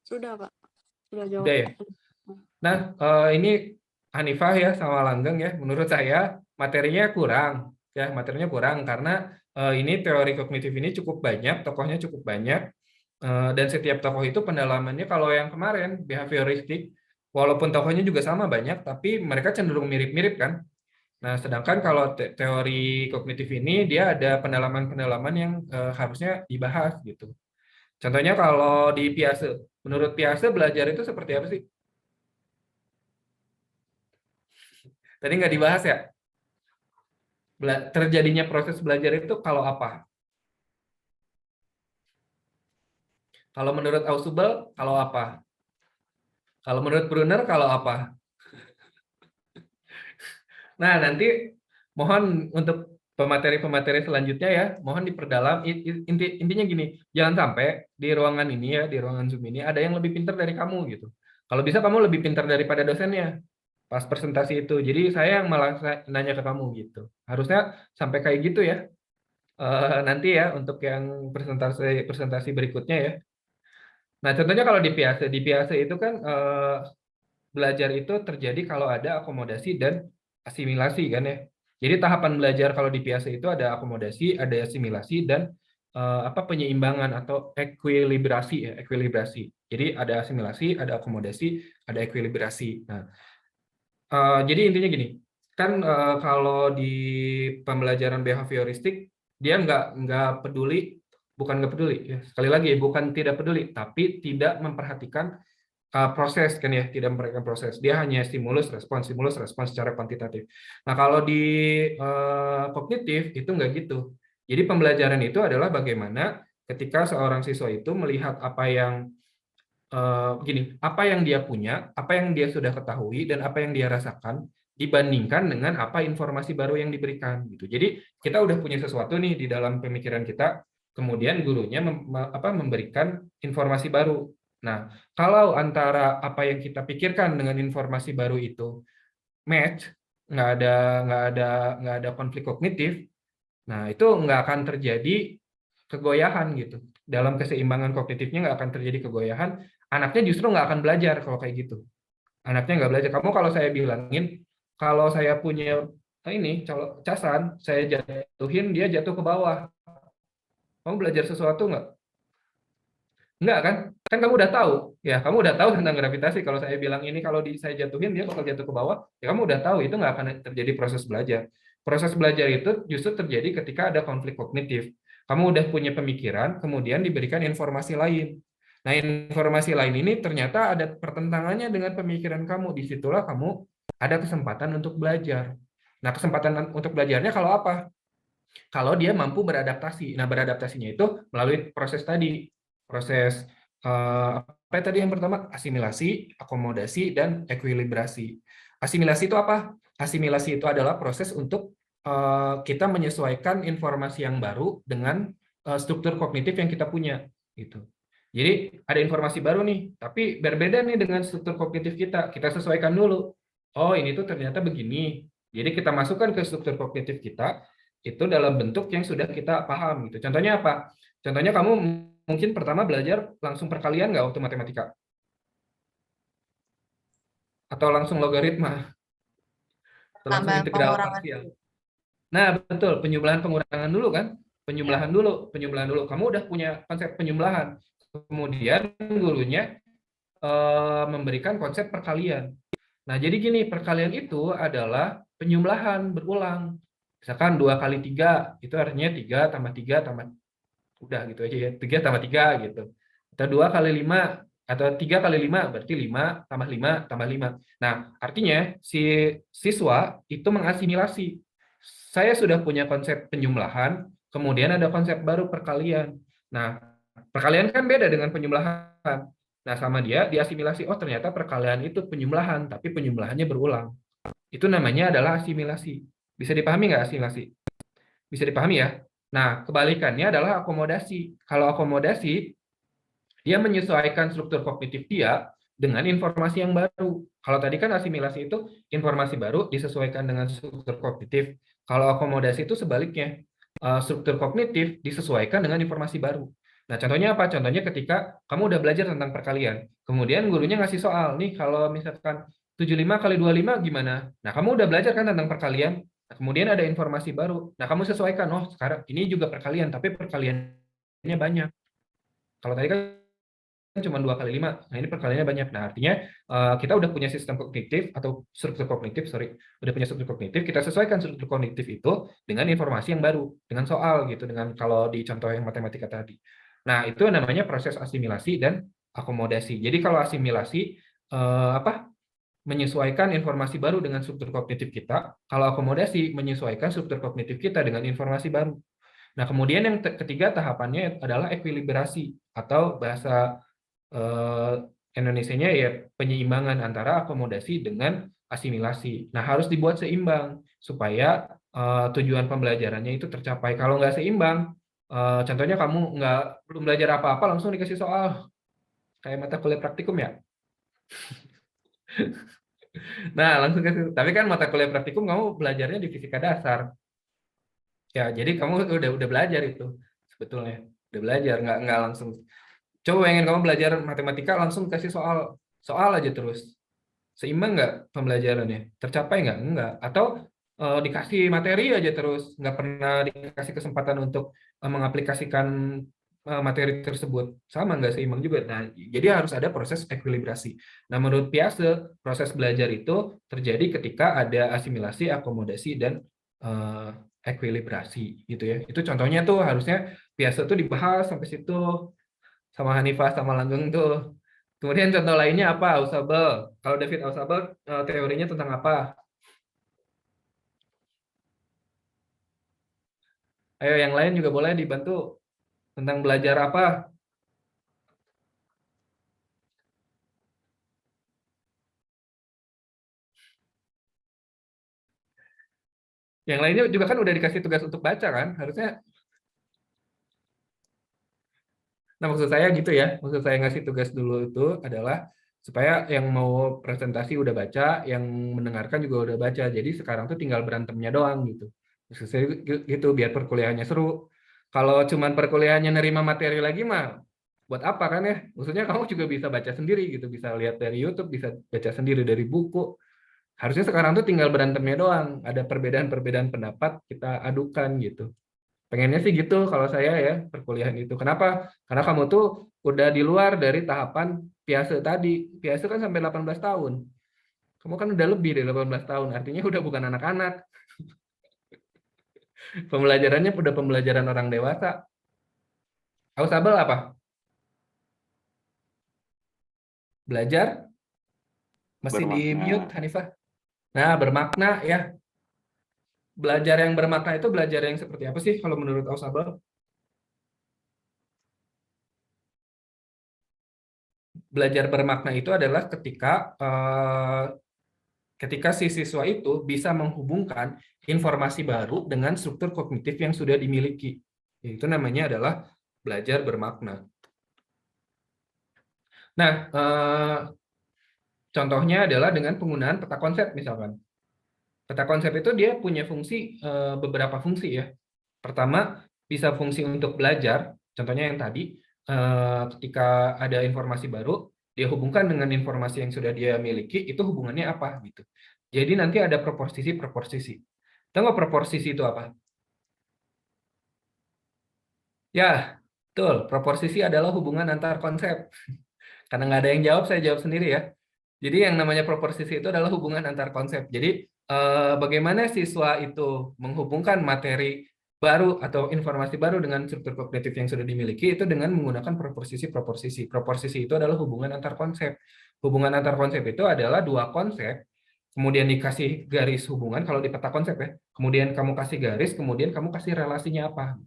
Sudah, Pak. Sudah jawab. Udah ya? Nah, ini Hanifah ya sama Langgeng ya, menurut saya materinya kurang. Ya, materinya kurang karena ini teori kognitif ini cukup banyak, tokohnya cukup banyak. Dan setiap tokoh itu pendalamannya, kalau yang kemarin, behavioristik, walaupun tokohnya juga sama banyak, tapi mereka cenderung mirip-mirip kan. Nah, sedangkan kalau teori kognitif ini dia ada pendalaman-pendalaman yang harusnya dibahas gitu. Contohnya kalau di Piaget, menurut Piaget belajar itu seperti apa sih? Tadi nggak dibahas ya? Terjadinya proses belajar itu kalau apa? Kalau menurut Ausubel, kalau apa? Kalau menurut Brunner, kalau apa? Nah, nanti mohon untuk pemateri-pemateri selanjutnya ya, mohon diperdalam. Intinya gini, jangan sampai di ruangan ini ya, di ruangan Zoom ini ada yang lebih pintar dari kamu gitu. Kalau bisa kamu lebih pintar daripada dosennya pas presentasi itu. Jadi saya yang malah nanya ke kamu gitu. Harusnya sampai kayak gitu ya. Nanti ya untuk yang presentasi berikutnya ya. Nah, contohnya kalau di Piaget itu kan belajar itu terjadi kalau ada akomodasi dan asimilasi kan ya. Jadi tahapan belajar kalau di Piaget itu ada akomodasi, ada asimilasi, dan penyeimbangan atau ekuilibrasi ya, ekuilibrasi. Jadi ada asimilasi, ada akomodasi, ada ekuilibrasi. Nah, jadi intinya gini, kan kalau di pembelajaran behavioristik dia nggak peduli, bukan nggak peduli ya, sekali lagi bukan tidak peduli, tapi tidak memperhatikan proses kan ya, tidak memperhatikan proses, dia hanya stimulus respons secara kuantitatif. Nah kalau di kognitif itu nggak gitu, jadi pembelajaran itu adalah bagaimana ketika seorang siswa itu melihat apa yang apa yang dia punya, apa yang dia sudah ketahui, dan apa yang dia rasakan dibandingkan dengan apa informasi baru yang diberikan gitu. Jadi kita udah punya sesuatu nih di dalam pemikiran kita, kemudian gurunya memberikan informasi baru. Nah, kalau antara apa yang kita pikirkan dengan informasi baru itu match, nggak ada konflik kognitif, nah itu nggak akan terjadi kegoyahan gitu. Dalam keseimbangan kognitifnya nggak akan terjadi kegoyahan, anaknya justru nggak akan belajar kalau kayak gitu. Anaknya nggak belajar. Kamu kalau saya bilangin, kalau saya punya ini casan, saya jatuhin, dia jatuh ke bawah. Kamu belajar sesuatu nggak? Nggak kan? Kan kamu udah tahu. Ya, kamu udah tahu tentang gravitasi. Kalau saya bilang ini, kalau saya jatuhin, dia bakal jatuh ke bawah. Ya kamu udah tahu, itu nggak akan terjadi proses belajar. Proses belajar itu justru terjadi ketika ada konflik kognitif. Kamu udah punya pemikiran, kemudian diberikan informasi lain. Nah, informasi lain ini ternyata ada pertentangannya dengan pemikiran kamu. Disitulah kamu ada kesempatan untuk belajar. Nah, kesempatan untuk belajarnya kalau apa? Kalau dia mampu beradaptasi. Nah, beradaptasinya itu melalui proses tadi. Proses apa tadi yang pertama? Asimilasi, akomodasi, dan ekuilibrasi. Asimilasi itu apa? Asimilasi itu adalah proses untuk kita menyesuaikan informasi yang baru dengan struktur kognitif yang kita punya. Gitu. Jadi ada informasi baru nih, tapi berbeda nih dengan struktur kognitif kita. Kita sesuaikan dulu. Oh, ini tuh ternyata begini. Jadi kita masukkan ke struktur kognitif kita itu dalam bentuk yang sudah kita paham gitu. Contohnya apa? Contohnya kamu mungkin pertama belajar langsung perkalian nggak waktu matematika? Atau langsung logaritma? Atau langsung integral parsial? Nah, betul, penjumlahan pengurangan dulu kan? Penjumlahan dulu. Kamu udah punya konsep penjumlahan. Kemudian gurunya memberikan konsep perkalian. Nah, jadi gini, perkalian itu adalah penjumlahan berulang. Misalkan 2 kali 3, itu artinya 3 tambah 3 tambah, udah gitu aja ya, 3 tambah 3 gitu. Atau 2 kali 5, atau 3 kali 5, berarti 5 tambah 5 tambah 5. Nah, artinya si siswa itu mengasimilasi. Saya sudah punya konsep penjumlahan, kemudian ada konsep baru perkalian. Nah, perkalian kan beda dengan penjumlahan. Nah, sama dia diasimilasi, oh ternyata perkalian itu penjumlahan, tapi penjumlahannya berulang. Itu namanya adalah asimilasi. Bisa dipahami nggak asimilasi? Bisa dipahami ya? Nah, kebalikannya adalah akomodasi. Kalau akomodasi, dia menyesuaikan struktur kognitif dia dengan informasi yang baru. Kalau tadi kan asimilasi itu informasi baru disesuaikan dengan struktur kognitif. Kalau akomodasi itu sebaliknya, struktur kognitif disesuaikan dengan informasi baru. Nah, contohnya apa? Contohnya ketika kamu udah belajar tentang perkalian, kemudian gurunya ngasih soal, nih kalau misalkan 75 kali 25 gimana? Nah, kamu udah belajar kan tentang perkalian, nah, kemudian ada informasi baru. Nah, kamu sesuaikan, oh sekarang ini juga perkalian, tapi perkaliannya banyak. Kalau tadi kan cuma 2 kali 5, nah ini perkaliannya banyak. Nah, artinya kita udah punya sistem kognitif atau struktur kognitif, udah punya struktur kognitif, kita sesuaikan struktur kognitif itu dengan informasi yang baru, dengan soal gitu, dengan kalau di contoh yang matematika tadi. Nah, itu namanya proses asimilasi dan akomodasi. Jadi kalau asimilasi menyesuaikan informasi baru dengan struktur kognitif kita, kalau akomodasi menyesuaikan struktur kognitif kita dengan informasi baru. Nah, kemudian yang ketiga tahapannya adalah ekuilibrasi atau bahasa Indonesianya ya penyeimbangan antara akomodasi dengan asimilasi. Nah, harus dibuat seimbang supaya tujuan pembelajarannya itu tercapai. Kalau nggak seimbang, contohnya kamu belum belajar apa-apa langsung dikasih soal kayak mata kuliah praktikum ya. Nah, langsung kasih. Tapi kan mata kuliah praktikum kamu belajarnya di fisika dasar. Ya, jadi kamu udah belajar itu sebetulnya. Udah belajar, nggak langsung. Coba pengen kamu belajar matematika langsung kasih soal aja terus. Seimbang nggak pembelajarannya? Tercapai nggak? Enggak. Atau dikasih materi aja terus, nggak pernah dikasih kesempatan untuk mengaplikasikan materi tersebut sama nggak seimbang juga. Nah, jadi harus ada proses ekuilibrasi. Nah, menurut Piaget, proses belajar itu terjadi ketika ada asimilasi, akomodasi, dan ekuilibrasi gitu ya. Itu contohnya tuh harusnya Piaget tuh dibahas sampai situ sama Hanifah sama Langgeng tuh. Kemudian contoh lainnya apa? Ausubel. Kalau David Ausubel teorinya tentang apa? Ayo yang lain juga boleh dibantu tentang belajar apa? Yang lainnya juga kan udah dikasih tugas untuk baca kan? Harusnya. Nah, maksud saya gitu ya. Maksud saya ngasih tugas dulu itu adalah supaya yang mau presentasi udah baca, yang mendengarkan juga udah baca. Jadi sekarang tuh tinggal berantemnya doang gitu. Maksud saya gitu biar perkuliahannya seru. Kalau cuman perkuliahannya nerima materi lagi mah buat apa kan ya? Maksudnya kamu juga bisa baca sendiri gitu, bisa lihat dari YouTube, bisa baca sendiri dari buku. Harusnya sekarang tuh tinggal berantemnya doang. Ada perbedaan-perbedaan pendapat kita adukan gitu. Pengennya sih gitu kalau saya ya perkuliahan itu. Kenapa? Karena kamu tuh udah di luar dari tahapan Piaget tadi. Piaget kan sampai 18 tahun. Kamu kan udah lebih dari 18 tahun. Artinya udah bukan anak-anak. Pembelajarannya udah pembelajaran orang dewasa. Ausubel apa? Belajar? Masih di mute, Hanifah? Nah, bermakna ya. Belajar yang bermakna itu belajar yang seperti apa sih kalau menurut Ausubel? Belajar bermakna itu adalah ketika si siswa itu bisa menghubungkan informasi baru dengan struktur kognitif yang sudah dimiliki. Itu namanya adalah belajar bermakna. Nah, contohnya adalah dengan penggunaan peta konsep misalkan. Peta konsep itu dia punya fungsi beberapa fungsi ya. Pertama, bisa fungsi untuk belajar. Contohnya yang tadi, ketika ada informasi baru, dia hubungkan dengan informasi yang sudah dia miliki, itu hubungannya apa gitu. Jadi nanti ada proporsi-proporsi. Tahu nggak proporsi itu apa? Ya, betul. Proporsi adalah hubungan antar konsep. Karena nggak ada yang jawab, saya jawab sendiri ya. Jadi yang namanya proporsi itu adalah hubungan antar konsep. Jadi bagaimana siswa itu menghubungkan materi baru atau informasi baru dengan struktur kognitif yang sudah dimiliki itu dengan menggunakan proporsi. Proporsi itu adalah hubungan antar konsep. Hubungan antar konsep itu adalah dua konsep, kemudian dikasih garis hubungan kalau di peta konsep ya. Kemudian kamu kasih garis, kemudian kamu kasih relasinya apa.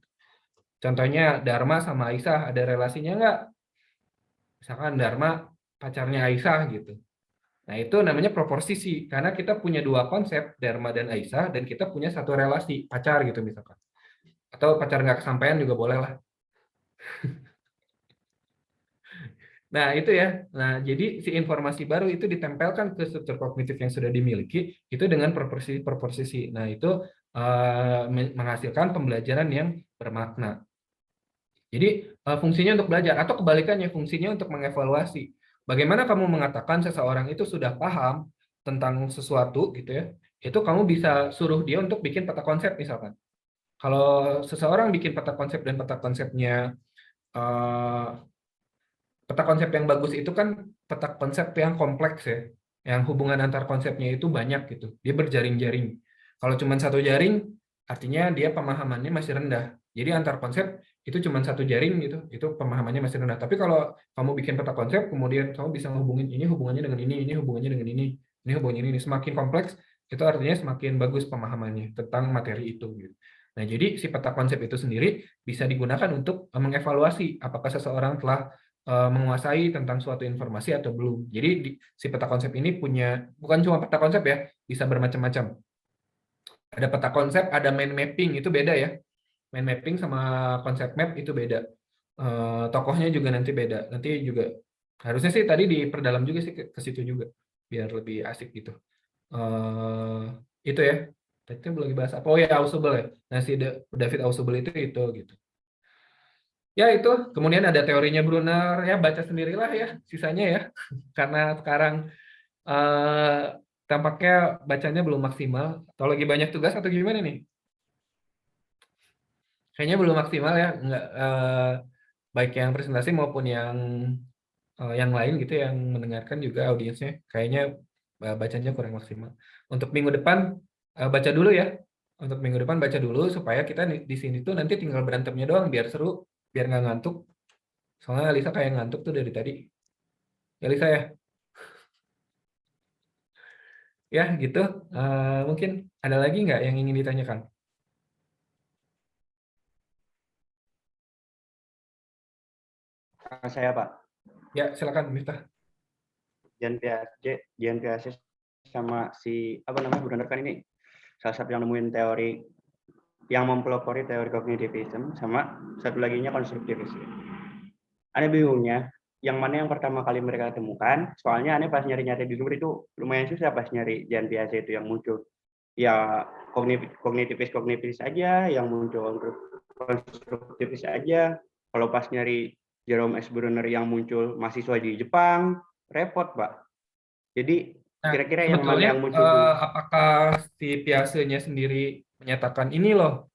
Contohnya Dharma sama Aisyah ada relasinya nggak? Misalkan Dharma pacarnya Aisyah gitu. Nah, itu namanya proporsi karena kita punya dua konsep, Dharma dan Aisyah, dan kita punya satu relasi, pacar gitu misalkan. Atau pacar nggak kesampaian juga boleh lah. Nah, itu ya. Nah, jadi si informasi baru itu ditempelkan ke struktur kognitif yang sudah dimiliki, itu dengan proporsi. Nah, itu menghasilkan pembelajaran yang bermakna. Jadi, fungsinya untuk belajar, atau kebalikannya, fungsinya untuk mengevaluasi. Bagaimana kamu mengatakan seseorang itu sudah paham tentang sesuatu gitu ya, itu kamu bisa suruh dia untuk bikin peta konsep misalkan. Kalau seseorang bikin peta konsep dan peta konsepnya, peta konsep yang bagus itu kan peta konsep yang kompleks ya, yang hubungan antar konsepnya itu banyak gitu, dia berjaring-jaring. Kalau cuma satu jaring, artinya dia pemahamannya masih rendah. Jadi antar konsep itu cuma satu jaring gitu, itu pemahamannya masih rendah. Tapi kalau kamu bikin peta konsep, kemudian kamu bisa menghubungin ini hubungannya dengan ini hubungannya dengan ini hubungannya ini, semakin kompleks, itu artinya semakin bagus pemahamannya tentang materi itu. Gitu. Nah, jadi si peta konsep itu sendiri bisa digunakan untuk mengevaluasi apakah seseorang telah menguasai tentang suatu informasi atau belum. Jadi si peta konsep ini punya, bukan cuma peta konsep ya, bisa bermacam-macam. Ada peta konsep, ada mind mapping, itu beda ya. Mind mapping sama konsep map itu beda. Tokohnya juga nanti beda. Nanti juga harusnya sih tadi diperdalam juga sih ke situ juga biar lebih asik gitu. Itu ya. Tadi belum lagi bahas apa? Oh ya, Ausubel ya. Nah, si David Ausubel itu gitu. Ya itu. Kemudian ada teorinya Brunner, ya baca sendirilah ya sisanya ya. Karena sekarang tampaknya bacanya belum maksimal. Atau lagi banyak tugas atau gimana nih? Kayaknya belum maksimal ya, baik yang presentasi maupun yang lain gitu yang mendengarkan juga audiensnya kayaknya bacanya kurang maksimal. Untuk minggu depan baca dulu ya. Untuk minggu depan baca dulu supaya kita di sini tuh nanti tinggal berantemnya doang biar seru, biar nggak ngantuk. Soalnya Alisa kayak ngantuk tuh dari tadi. Ya Alisa ya. Ya gitu. Mungkin ada lagi nggak yang ingin ditanyakan? Saya Pak, Ya silakan Miftah. Jan Piaget sama si apa namanya Bruner kan ini salah satu yang nemuin teori yang mempelopori teori kognitivism, sama satu laginya konstruktivisme. Aneh bingungnya yang mana yang pertama kali mereka temukan, soalnya aneh pas nyari-nyari di Sumber itu lumayan susah pas nyari Jan Piaget itu yang muncul. Ya kognitivis aja, yang muncul konstruktivis aja. Kalau pas nyari Jerome S. Bruner yang muncul mahasiswa di Jepang, repot, Pak. Jadi Nah, kira-kira yang mana sebetulnya yang muncul apakah si Piaget-nya sendiri menyatakan ini loh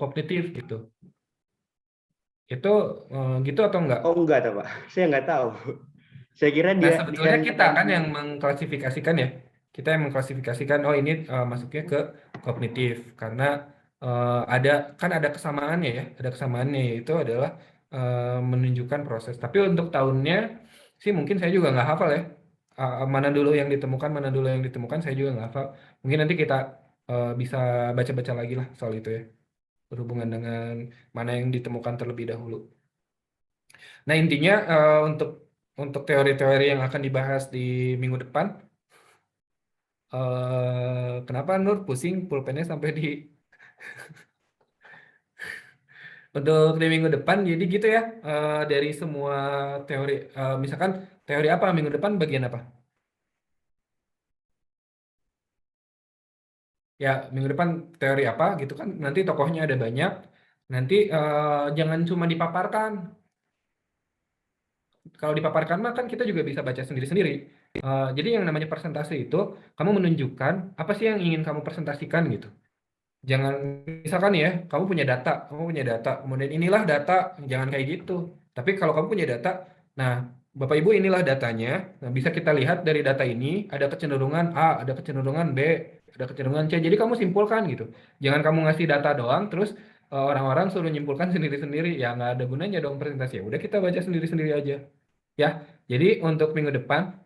kognitif gitu? Itu gitu atau enggak? Oh enggak tuh Pak, saya nggak tahu. Saya kira Nah, dia sebetulnya kita kan yang mengklasifikasikan ya. Kita yang mengklasifikasikan, oh ini masuknya ke kognitif. Karena ada kesamaannya ya. Ada kesamaannya, yaitu adalah menunjukkan proses. Tapi untuk tahunnya sih mungkin saya juga nggak hafal ya. Mana dulu yang ditemukan, saya juga nggak hafal. Mungkin nanti kita bisa baca-baca lagi lah soal itu ya. Berhubungan dengan mana yang ditemukan terlebih dahulu. Nah, intinya untuk teori-teori yang akan dibahas di minggu depan, kenapa Nur pusing pulpennya sampai di untuk di minggu depan, jadi gitu ya, dari semua teori, misalkan teori apa minggu depan bagian apa? Ya, minggu depan teori apa gitu kan, nanti tokohnya ada banyak, nanti jangan cuma dipaparkan. Kalau dipaparkan mah kan kita juga bisa baca sendiri-sendiri. Jadi yang namanya presentasi itu, kamu menunjukkan apa sih yang ingin kamu presentasikan gitu. Jangan, misalkan ya, kamu punya data, kemudian inilah data, jangan kayak gitu. Tapi kalau kamu punya data, nah Bapak Ibu inilah datanya, nah bisa kita lihat dari data ini, ada kecenderungan A, ada kecenderungan B, ada kecenderungan C, jadi kamu simpulkan gitu. Jangan kamu ngasih data doang, terus orang-orang suruh nyimpulkan sendiri-sendiri, ya nggak ada gunanya dong presentasi. Ya udah kita baca sendiri-sendiri aja. Ya, jadi untuk minggu depan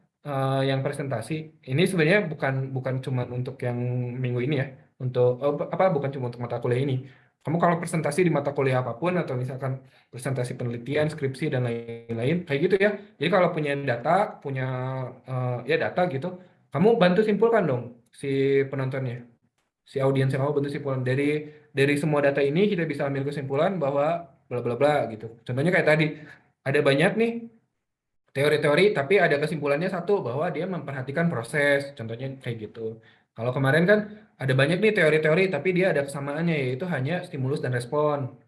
yang presentasi ini sebenarnya bukan cuma untuk yang minggu ini ya, untuk bukan cuma untuk mata kuliah ini. Kamu kalau presentasi di mata kuliah apapun atau misalkan presentasi penelitian, skripsi dan lain-lain kayak gitu ya. Jadi kalau punya data, punya ya data gitu, kamu bantu simpulkan dong si penontonnya, si audiens yang kamu bantu simpulkan dari semua data ini kita bisa ambil kesimpulan bahwa bla bla bla gitu. Contohnya kayak tadi ada banyak nih teori-teori, tapi ada kesimpulannya satu, bahwa dia memperhatikan proses, contohnya kayak gitu. Kalau kemarin kan ada banyak nih teori-teori, tapi dia ada kesamaannya, yaitu hanya stimulus dan respon.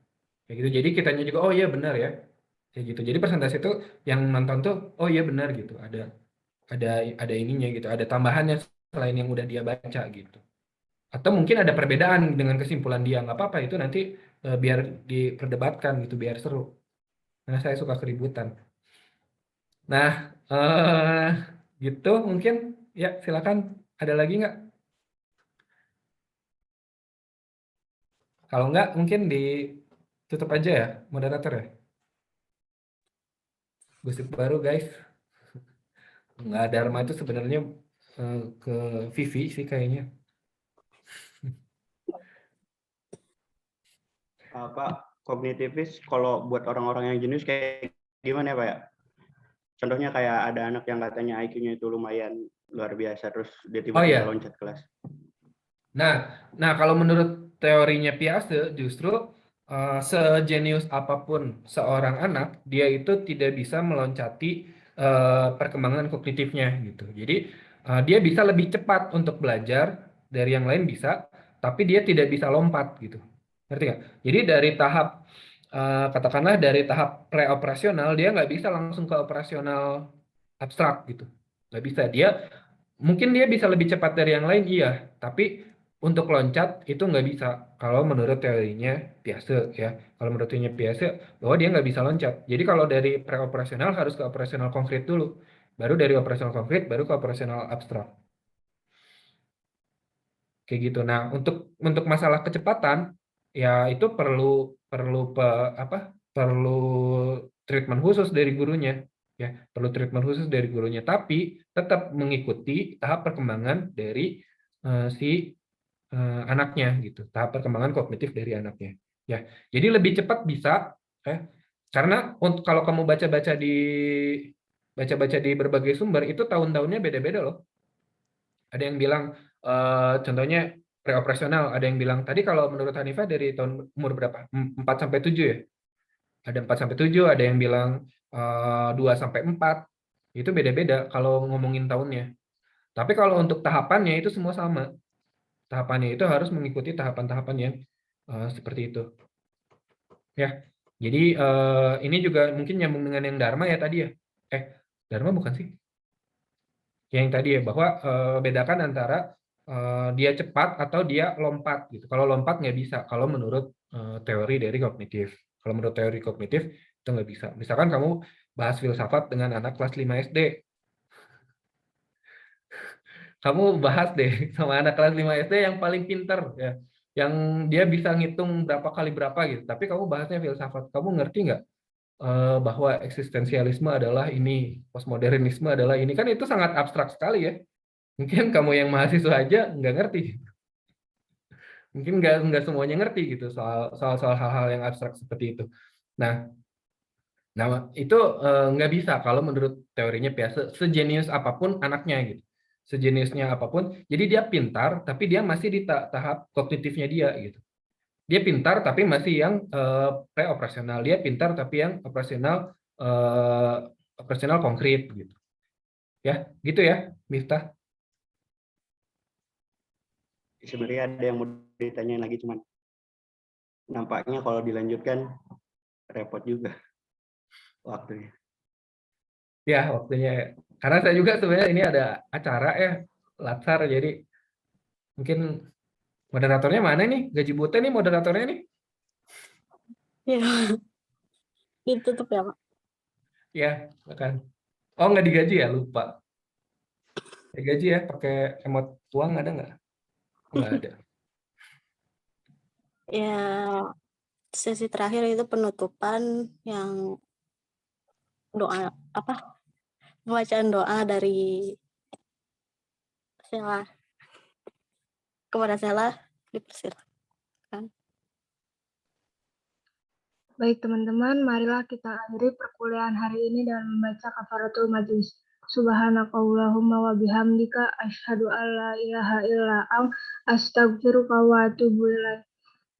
Kayak gitu. Jadi kitanya juga, oh iya benar ya. Kayak gitu. Jadi presentasi itu yang nonton tuh, oh iya benar gitu. Ada ada ininya gitu, ada tambahannya selain yang udah dia baca gitu. Atau mungkin ada perbedaan dengan kesimpulan dia, nggak apa-apa itu nanti biar diperdebatkan gitu, biar seru. Karena saya suka keributan. Nah, gitu mungkin. Ya, silakan. Ada lagi nggak? Kalau nggak, mungkin ditutup aja ya, moderator ya. Gosip baru, guys. Nggak Dharma itu sebenarnya ke Vivi sih kayaknya. Pak, kognitivis kalau buat orang-orang yang jenius kayak gimana ya Pak ya? Contohnya kayak ada anak yang katanya IQ-nya itu lumayan luar biasa, terus dia tiba-tiba loncat kelas. Nah, kalau menurut teorinya Piaget, justru sejenius apapun seorang anak, dia itu tidak bisa meloncati perkembangan kognitifnya gitu. Jadi dia bisa lebih cepat untuk belajar dari yang lain bisa, tapi dia tidak bisa lompat gitu. Ngerti nggak? Jadi dari tahap katakanlah dari tahap preoperasional, dia nggak bisa langsung ke operasional abstrak gitu. Nggak bisa. Mungkin dia bisa lebih cepat dari yang lain, iya. Tapi Untuk loncat itu nggak bisa kalau menurut teorinya Piaget ya. Kalau menurut teorinya Piaget bahwa dia nggak bisa loncat. Jadi kalau dari preoperasional harus ke operasional konkret dulu. Baru dari operasional konkret baru ke operasional abstrak. Kayak gitu. Nah, untuk masalah kecepatan ya itu perlu treatment khusus dari gurunya ya, perlu treatment khusus dari gurunya, tapi tetap mengikuti tahap perkembangan dari si anaknya gitu, tahap perkembangan kognitif dari anaknya. Ya, jadi lebih cepat bisa ya, karena kalau kamu baca-baca di berbagai sumber itu tahun-tahunnya beda-beda loh. Ada yang bilang contohnya preoperasional, ada yang bilang tadi kalau menurut Hanifah dari tahun umur berapa? 4 sampai 7 ya? Ada 4 sampai 7, ada yang bilang 2 sampai 4. Itu beda-beda kalau ngomongin tahunnya. Tapi kalau untuk tahapannya itu semua sama. Tahapannya itu harus mengikuti tahapan-tahapan yang seperti itu. Ya. Jadi ini juga mungkin nyambung dengan yang Dharma ya tadi ya. Dharma bukan sih? Yang tadi ya, bahwa bedakan antara dia cepat atau dia lompat gitu. Kalau lompat nggak bisa kalau menurut teori dari kognitif. Kalau menurut teori kognitif itu nggak bisa. Misalkan kamu bahas filsafat dengan anak kelas 5 SD. Kamu bahas deh sama anak kelas 5 SD yang paling pinter ya. Yang dia bisa ngitung berapa kali berapa gitu. Tapi kamu bahasnya filsafat. Kamu ngerti nggak bahwa eksistensialisme adalah ini, postmodernisme adalah ini? Kan itu sangat abstrak sekali ya. Mungkin kamu yang mahasiswa aja nggak ngerti. Mungkin nggak semuanya ngerti gitu soal hal-hal yang abstrak seperti itu. Nah itu nggak bisa kalau menurut teorinya Piaget, sejenius apapun anaknya gitu, sejeniusnya apapun. Jadi dia pintar, tapi dia masih di tahap kognitifnya dia gitu. Dia pintar tapi masih yang pre-operasional. Dia pintar tapi yang operasional konkret gitu. Ya, gitu ya, Miftah. Sebenarnya ada yang mau ditanyain lagi, cuman nampaknya kalau dilanjutkan repot juga waktunya. Ya, waktunya. Karena saya juga sebenarnya ini ada acara ya, latsar, jadi mungkin moderatornya mana nih? Gaji Bute nih moderatornya nih. Ya, ditutup ya, Pak. Ya, kan. Oh, nggak digaji ya? Lupa. Digaji ya, pakai emot uang ada nggak? Nggak ada. Ya, sesi terakhir itu penutupan yang doa pembacaan doa dari Sela. Kepada Sela dipersilakan. Baik teman-teman, marilah kita akhiri perkuliahan hari ini dengan membaca kafaratul majlis. Subhanakallahumma wa bihamdika asyhadu an la ilaha illa anta astaghfiruka wa atubu ilaik.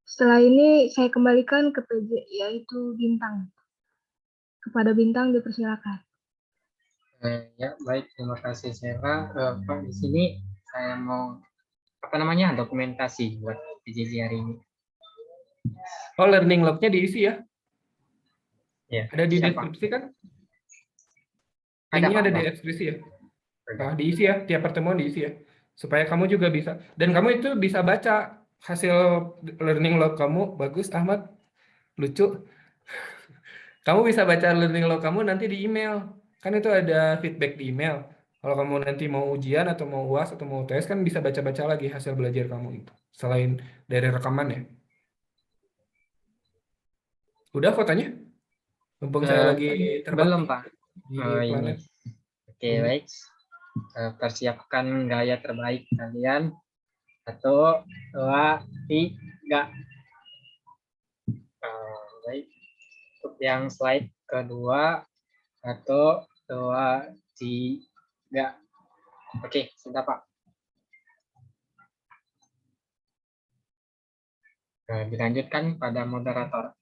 Setelah ini saya kembalikan ke PJ, yaitu Bintang. Kepada Bintang dipersilakan. Ya, baik, terima kasih Sela. Pak, di sini saya mau dokumentasi buat PJJ hari ini. Oh, learning log-nya diisi ya? Ya. Ada di deskripsi kan? Linknya ada di deskripsi ya? Nah, diisi ya, tiap pertemuan diisi ya. Supaya kamu juga bisa. Dan kamu itu bisa baca hasil learning log kamu. Bagus, Ahmad. Lucu. Kamu bisa baca learning log kamu nanti di email. Kan itu ada feedback di email. Kalau kamu nanti mau ujian atau mau UAS atau mau tes, kan bisa baca-baca lagi hasil belajar kamu itu. Selain dari rekaman ya. Udah fotonya? Mumpung saya lagi terbang. Belum, Pak. Ini. Oke, baik. Persiapkan gaya terbaik kalian. 1, 2, 3. Baik. Untuk yang slide kedua. 1, 2, 3. Oke, sudah Pak. Dilanjutkan pada moderator.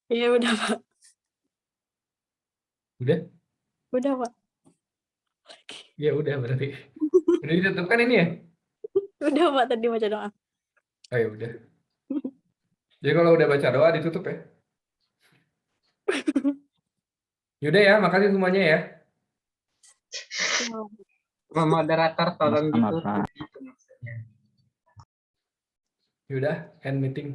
Iya, udah, Pak. Udah? Udah, Pak. Ya udah berarti. Udah ditutup kan ini ya? Udah, Pak, tadi baca doa. Oh ya udah. Jadi kalau udah baca doa ditutup ya? Yaudah ya, makasih semuanya ya. Moderator tolong Sama-sama, ditutup Pak. itu maksudnya. Yaudah, end meeting.